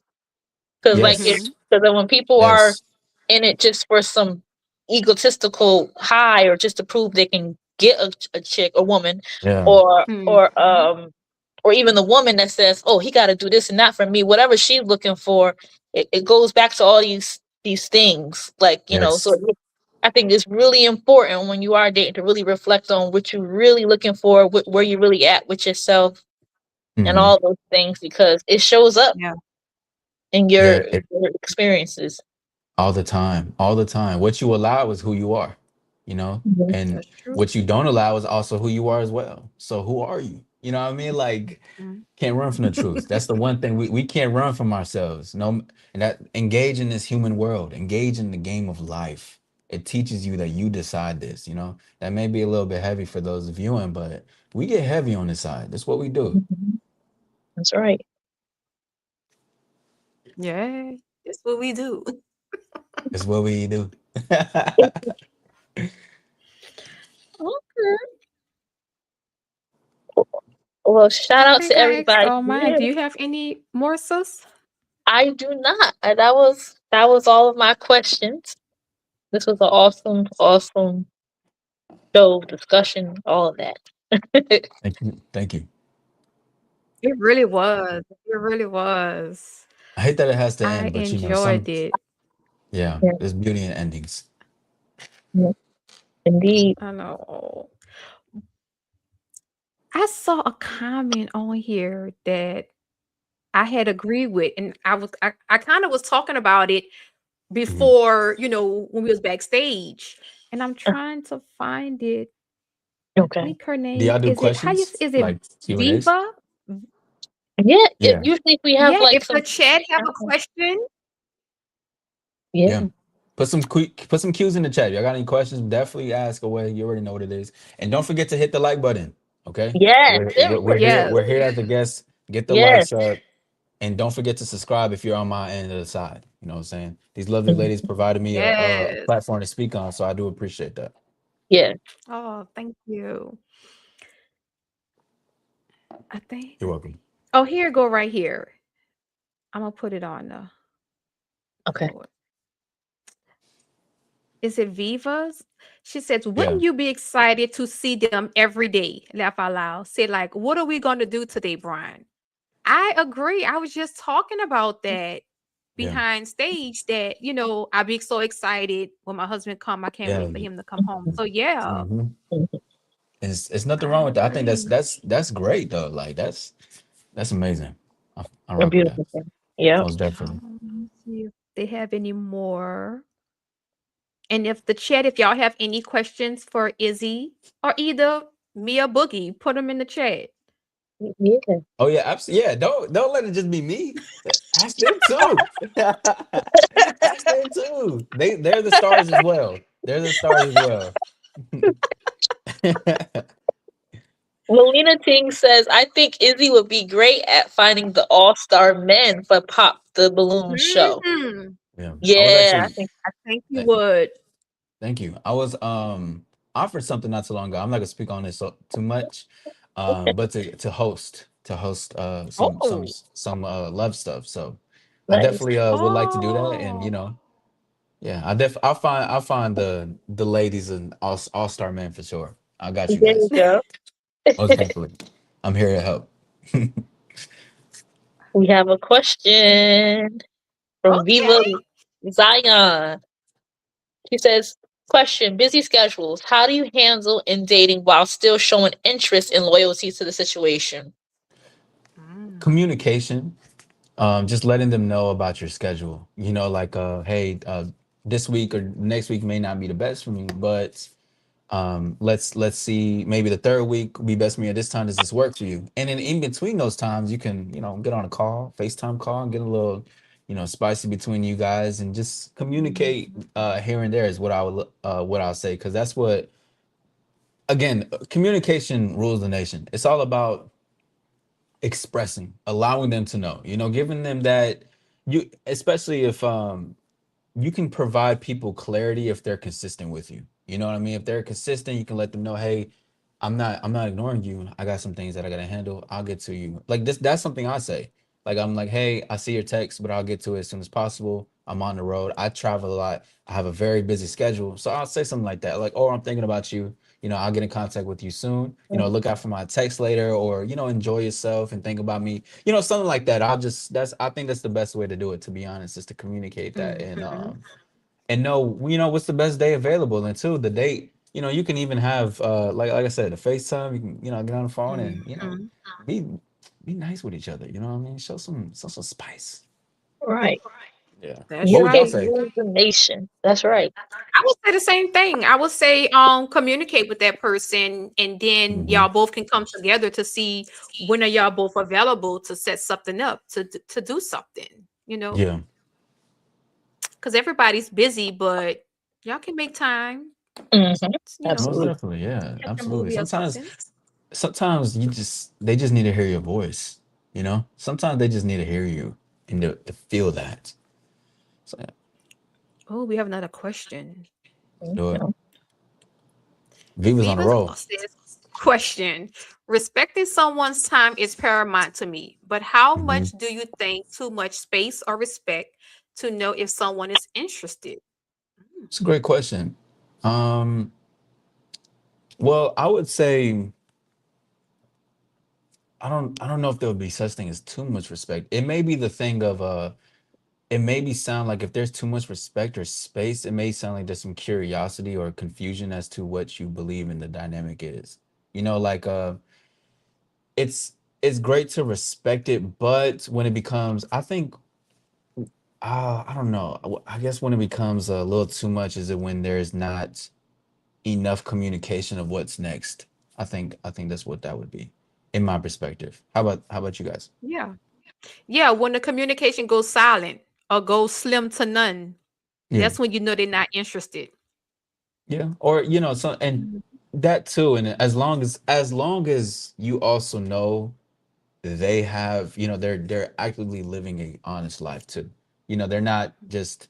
Because like Yes. it, Mm-hmm. because when people are Yes. in it just for some egotistical high or just to prove they can get a chick, a woman, Yeah. or or Mm-hmm. um or even the woman that says, "Oh, he got to do this and that for me," whatever she's looking for, it goes back to all these things, like So Yes. I think it's really important when you are dating to really reflect on what you're really looking for, where you're really at with yourself, and Hmm. all those things because it shows up Yeah. in Yeah. your experiences. All the time, all the time. What you allow is who you are, Mhm. and That's true. what you don't allow is also who you are as well. So who are you? You know what I mean? Like, Mm. can't run from the truth. That's the one thing we can't run from ourselves. No, and that engage in this human world, engage in the game of life. It teaches you that you decide this, That may be a little bit heavy for those viewing, but we get heavy on this side. That's what we do. Mhm. That's right. Yeah. That's what we do. It's what we do. Okay. Well, I shout out think to I asked everybody. all mine. Yeah, Do you have any more, sis? I do not. That was all of my questions. This was an awesome show, discussion, all of that. Thank you. Thank you. It really was. It really was. I hate that it has to I end, but enjoyed it. yeah, Yeah, there's beauty in endings. yeah, indeed. I know. I saw a comment on here that I had agreed with, and I kind of was talking about it Mhm. before, when we was backstage, and I'm trying to find it. I Okay. think her Do name y'all do is it how you questions is it like Q&As? Viva? Yeah, Yeah, usually if we have Yeah, like if the some, chat have a question. yeah, yeah. Put some cues in the chat. Y'all got any questions? Definitely ask away. You already know what it is, and don't forget to hit the like button. Okay, yes, we're very we're, we're important. here. Yes. We're here as a guest. Get the Yes. likes up, and don't forget to subscribe if you're on my end of the side. You know what I'm saying? These lovely Mhm. ladies provided me a Yes. platform to speak on, so I do appreciate that. Yeah. Oh, thank you. I think. You're welcome. Oh, here go right here. I'm gonna put it on the Okay. board. Is it Viva's? She says, Yeah. wouldn't you be excited to see them every day? Laugh out loud. Say, like, what are we gonna do today, Brian? I agree. I was just talking about that Yeah. behind stage that, I'd be so excited when my husband come. I can't Yeah. wait for him to come home. So yeah, Mhm. Mhm. It's nothing I wrong with that. I think that's agree. that's that's great though. Like that's amazing. I A rock with that. beautiful thing. Yeah. Most definitely. Let me see if they have any more. And if y'all have any questions for Izzy or either me or Boogie, put them in the chat. Yeah. Oh yeah, absolutely. Yeah, don't let it just be me. Ask them Oh, too. Ask them too. They're the stars as well. They're the stars as well. Melina Ting says, I think Izzy would be great at finding the all-star men for Pop the Balloon show. mhm. Yeah, I was Yeah, I actually. think I think you eh, would. Thank you. I was offered something not too long ago. I'm not gonna speak on this too much, okay. but to host Oh, some love stuff. So I Nice. definitely would like to do that, and oh, yeah, I'll find the ladies and all-star men for sure. I got you There you guys. go. Most definitely. I'm here to help. We have a question from okay. Viva Zion. She says, question, busy schedules. How do you handle in dating while still showing interest and loyalty to the situation? Mm. Communication, just letting them know about your schedule. Like hey, this week or next week may not be the best for me, but let's see, maybe the third week will be best for me at this time. Does this work for you? And then in between those times you can get on a call, FaceTime call, and get a little spicy between you guys, and just communicate here and there is what I'll say, because that's what, again, communication rules the nation. It's all about expressing, allowing them to know, giving them that, you especially if you can provide people clarity if they're consistent with you. You know what I mean? If they're consistent, you can let them know, hey, I'm not ignoring you. I got some things that I gotta handle. I'll get to you. Like this, that's something I say. Like, I'm like, hey, I see your text, but I'll get to it as soon as possible. I'm on the road. I travel a lot. I have a very busy schedule. So I'll say something like that. Like, oh, I'm thinking about you. I'll get in contact with you soon. Look out for my text later, or, enjoy yourself and think about me. Something like that. I think that's the best way to do it, to be honest, is to communicate that, Mhm. and know, what's the best day available. And two, the date, you can even have like I said, the FaceTime. You can, get on the phone and, Mhm. be be nice with each other. You know what I mean? Show some spice. Right. Yeah. That's What would y'all Communicate right. say? rules the nation. That's right. I would say the same thing. I would say, communicate with that person, and then Hmm. y'all both can come together to see when are y'all both available to set something up to do something. Yeah. Because everybody's busy, but y'all can make time. Hmm. Most Absolutely. definitely. Yeah. Catch a Absolutely. movie or Sometimes something. sometimes they just need to hear your voice. Sometimes they just need to hear you and to feel that. So yeah, Oh, we have another question. let's do it. Mhm. Viva's on a Viva roll. says, question: respecting someone's time is paramount to me, but how Hmm. much do you think too much space or respect to know if someone is interested? Mm. It's a great question. Um, well, I would say I don't know if there would be such thing as too much respect. It may be the thing of it made me sound like if there's too much respect or space, it may sound like there's some curiosity or confusion as to what you believe in the dynamic is. Like it's great to respect it, but when it becomes, I think, I don't know. I guess when it becomes a little too much is it when there's not enough communication of what's next. I think that's what that would be, in my perspective. How about you guys? Yeah. Yeah, when the communication goes silent or goes slim to none, Yeah. that's when you know they're not interested. Yeah, or so, and Mhm. that too, and as long as you also know they have, they're actively living a honest life too. They're not just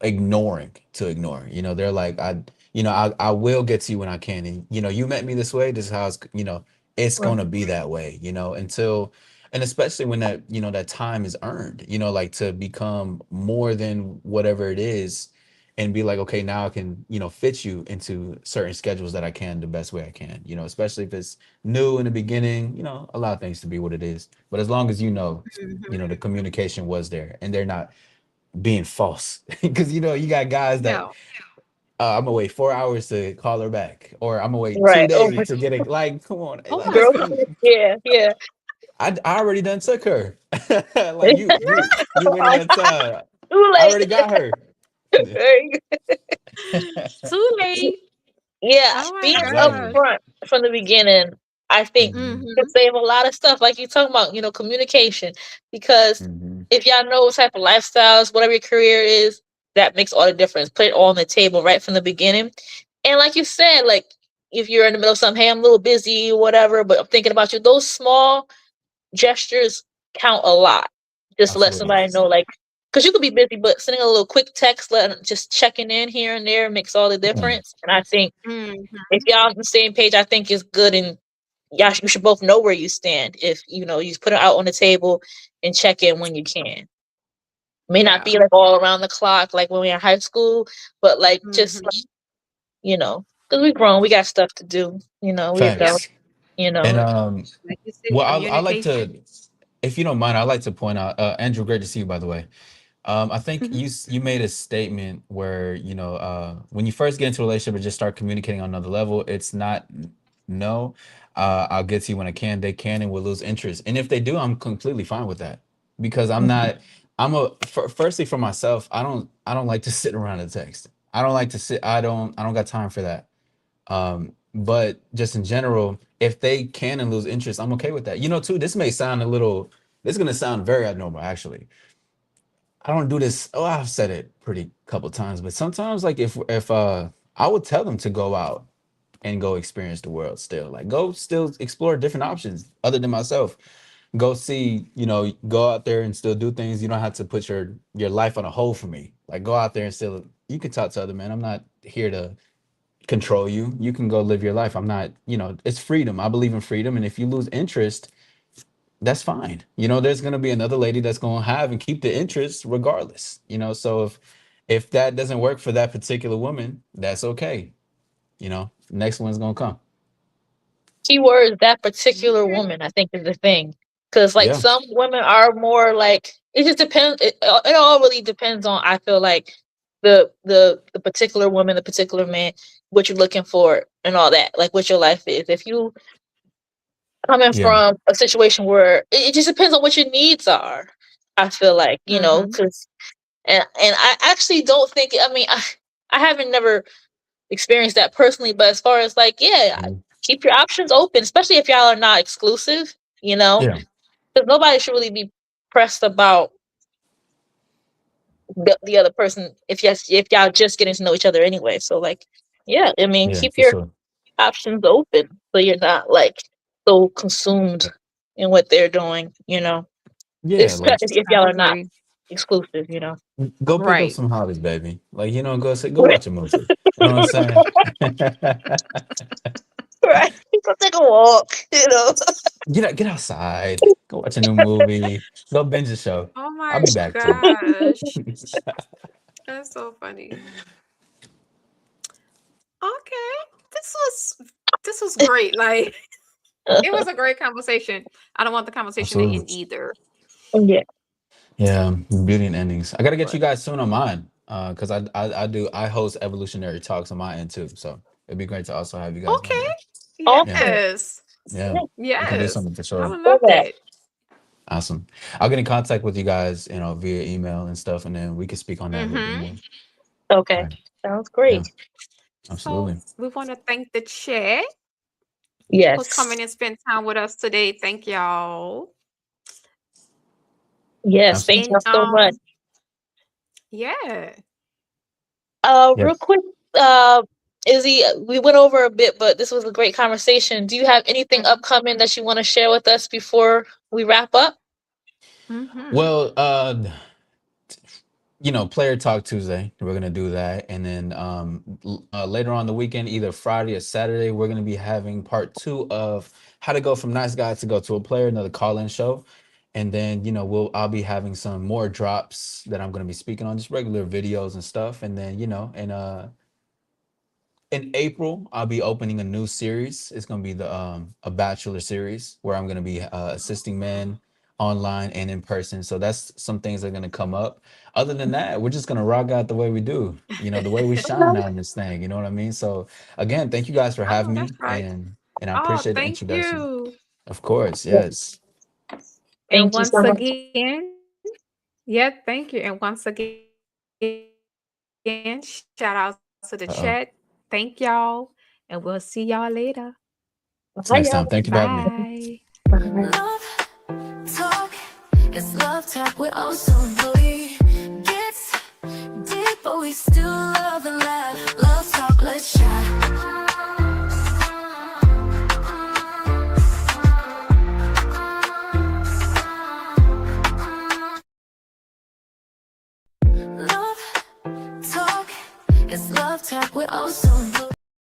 ignoring to ignore. They're like, I will get to you when I can. And you met me this way. This is how it's Right. gonna be that way. Until, and especially when that time is earned. Like to become more than whatever it is, and be like, okay, now I can fit you into certain schedules that I can the best way I can. Especially if it's new in the beginning. Allow things to be what it is. But as long as Mhm. the communication was there, and they're not being false, because you got guys that, Yeah. I'm gonna wait 4 hours to call her back, or I'm gonna wait two Right. Oh days my to get it. Like, come on, Oh like my girl. that's god. Yeah, yeah. I already done took her. Like you waiting at Too I late. already got her. Too late. Yeah, Oh my being Exactly. gosh. upfront from the beginning, I think Hmm. can Mhm. save a lot of stuff. Like you talking about, communication. Because Hmm. if y'all know what type of lifestyles, whatever your career is, that makes all the difference. Put it all on the table right from the beginning. And like you said, like if you're in the middle of something, hey, I'm a little busy, whatever, but I'm thinking about you. Those small gestures count a lot. Just to let Absolutely. somebody know, like, because you could be busy, but sending a little quick text, just checking in here and there makes all the Yeah. difference. And I think if Mhm. y'all on the same page, I think is good, and you should both know where you stand. If you just put it out on the table and check in when you can. May not Yeah. be like all around the clock, like when we were in high school, but like just Mhm. like, because we grown, we got stuff to do. We Yep. adult. Facts. You And know, Yep. Like you said, well, I like communication. to, if you don't mind, I like to point out, Andrew, great to see you, by the way. I think Mhm. you made a statement where, when you first get into a relationship and just start communicating on another level, it's not no, I'll get to you when I can. They can and will lose interest. And if they do, I'm completely fine with that, because I'm Mhm. not, firstly, for myself, I don't like to sit around and text. I don't like to sit, I don't got time for that. But just in general, if they can and lose interest, I'm okay with that. Too, this is gonna sound very abnormal, actually. I don't do this. Oh, I've said it pretty couple times, but sometimes, like, if I would tell them to go out and go experience the world still. Like, go still explore different options other than myself. Go see, go out there and still do things. You don't have to put your life on a hold for me. Like, go out there and still, you can talk to other men. I'm not here to control you. You can go live your life. I'm not, it's freedom. I believe in freedom. And if you lose interest, that's fine. There's gonna be another lady that's gonna have and keep the interest regardless. So if that doesn't work for that particular woman, that's okay. Next one's gonna come. keyword that particular Okay. woman, I think, is the thing. Because like Yeah. some women are more like it just depends. It all really depends on, I feel like, the particular woman, the particular man, what you're looking for, and all that. Like what your life is. If you coming Yeah. from a situation where it just depends on what your needs are. I feel like Mhm. because and I actually don't think. I mean, I haven't never experienced that personally, but as far as like, yeah, Mhm. keep your options open, especially if y'all are not exclusive, Yeah. because nobody should really be pressed about the other person if y'all just getting to know each other anyway. So like, yeah, I mean, Yeah, keep for your sure. options open so you're not like so consumed in what they're doing. Yeah, like, If I y'all are not agree. exclusive. go pick up Right. some hobbies, baby. Like, go watch a movie. You know what I'm saying? Right. Go take a walk. Get outside. Go watch a new movie. Go binge a show. Oh I'll my be back too. gosh. That's so funny. Okay. This was great. Like It was a great conversation. I don't want the conversation to end Absolutely. either. Yeah. Yeah, beauty and endings. I gotta get But you guys soon on mine. Because I host evolutionary talks on my end too. So it'd be great to also have you guys on okay. there. Yeah. Awesome. Yes. Yeah. Yeah. We can do Yes. something for I sure. would Love love that. that. Awesome. I'll get in contact with you guys, via email and stuff, and then we can speak on that a little bit Mm-hmm. more. Okay. Right. Sounds Yeah, great. So absolutely. we want to thank the chat who's Yes. coming and spend time with us today. Thank y'all. Yes. Thank Absolutely. y'all And so much. yeah. Real Yes. quick, uh, Izzy, we went over a bit, but this was a great conversation. Do you have anything Mm-hmm. upcoming that you want to share with us before we wrap up? Mm-hmm. Well, Player Talk Tuesday, we're gonna do that, and then later on the weekend, either Friday or Saturday, we're gonna be having part two of how to go from nice guy to go to a player, another call-in show, and then I'll be having some more drops that I'm gonna be speaking on, just regular videos and stuff, and then in April, I'll be opening a new series. It's gonna be the a bachelor series where I'm gonna be assisting men online and in person. So that's some things that are gonna come up. Other than that, we're just gonna rock out the way we do. The way we shine Okay. out in this thing. You know what I mean? So again, thank you guys for I know having that's me, right. and I Oh, appreciate the thank introduction. you. Of course, Yeah. yes. And Thank you once so much. again, yeah, thank you. And once again, shout out to the chat. Uh-oh. Thank y'all. And we'll see y'all later. It's Bye, next y'all. time. Thank you for having me. Bye. Bye. Love talk, it's love talk. We're all so bloody. Gets deep, but we still love and laugh. Love talk, let's chat.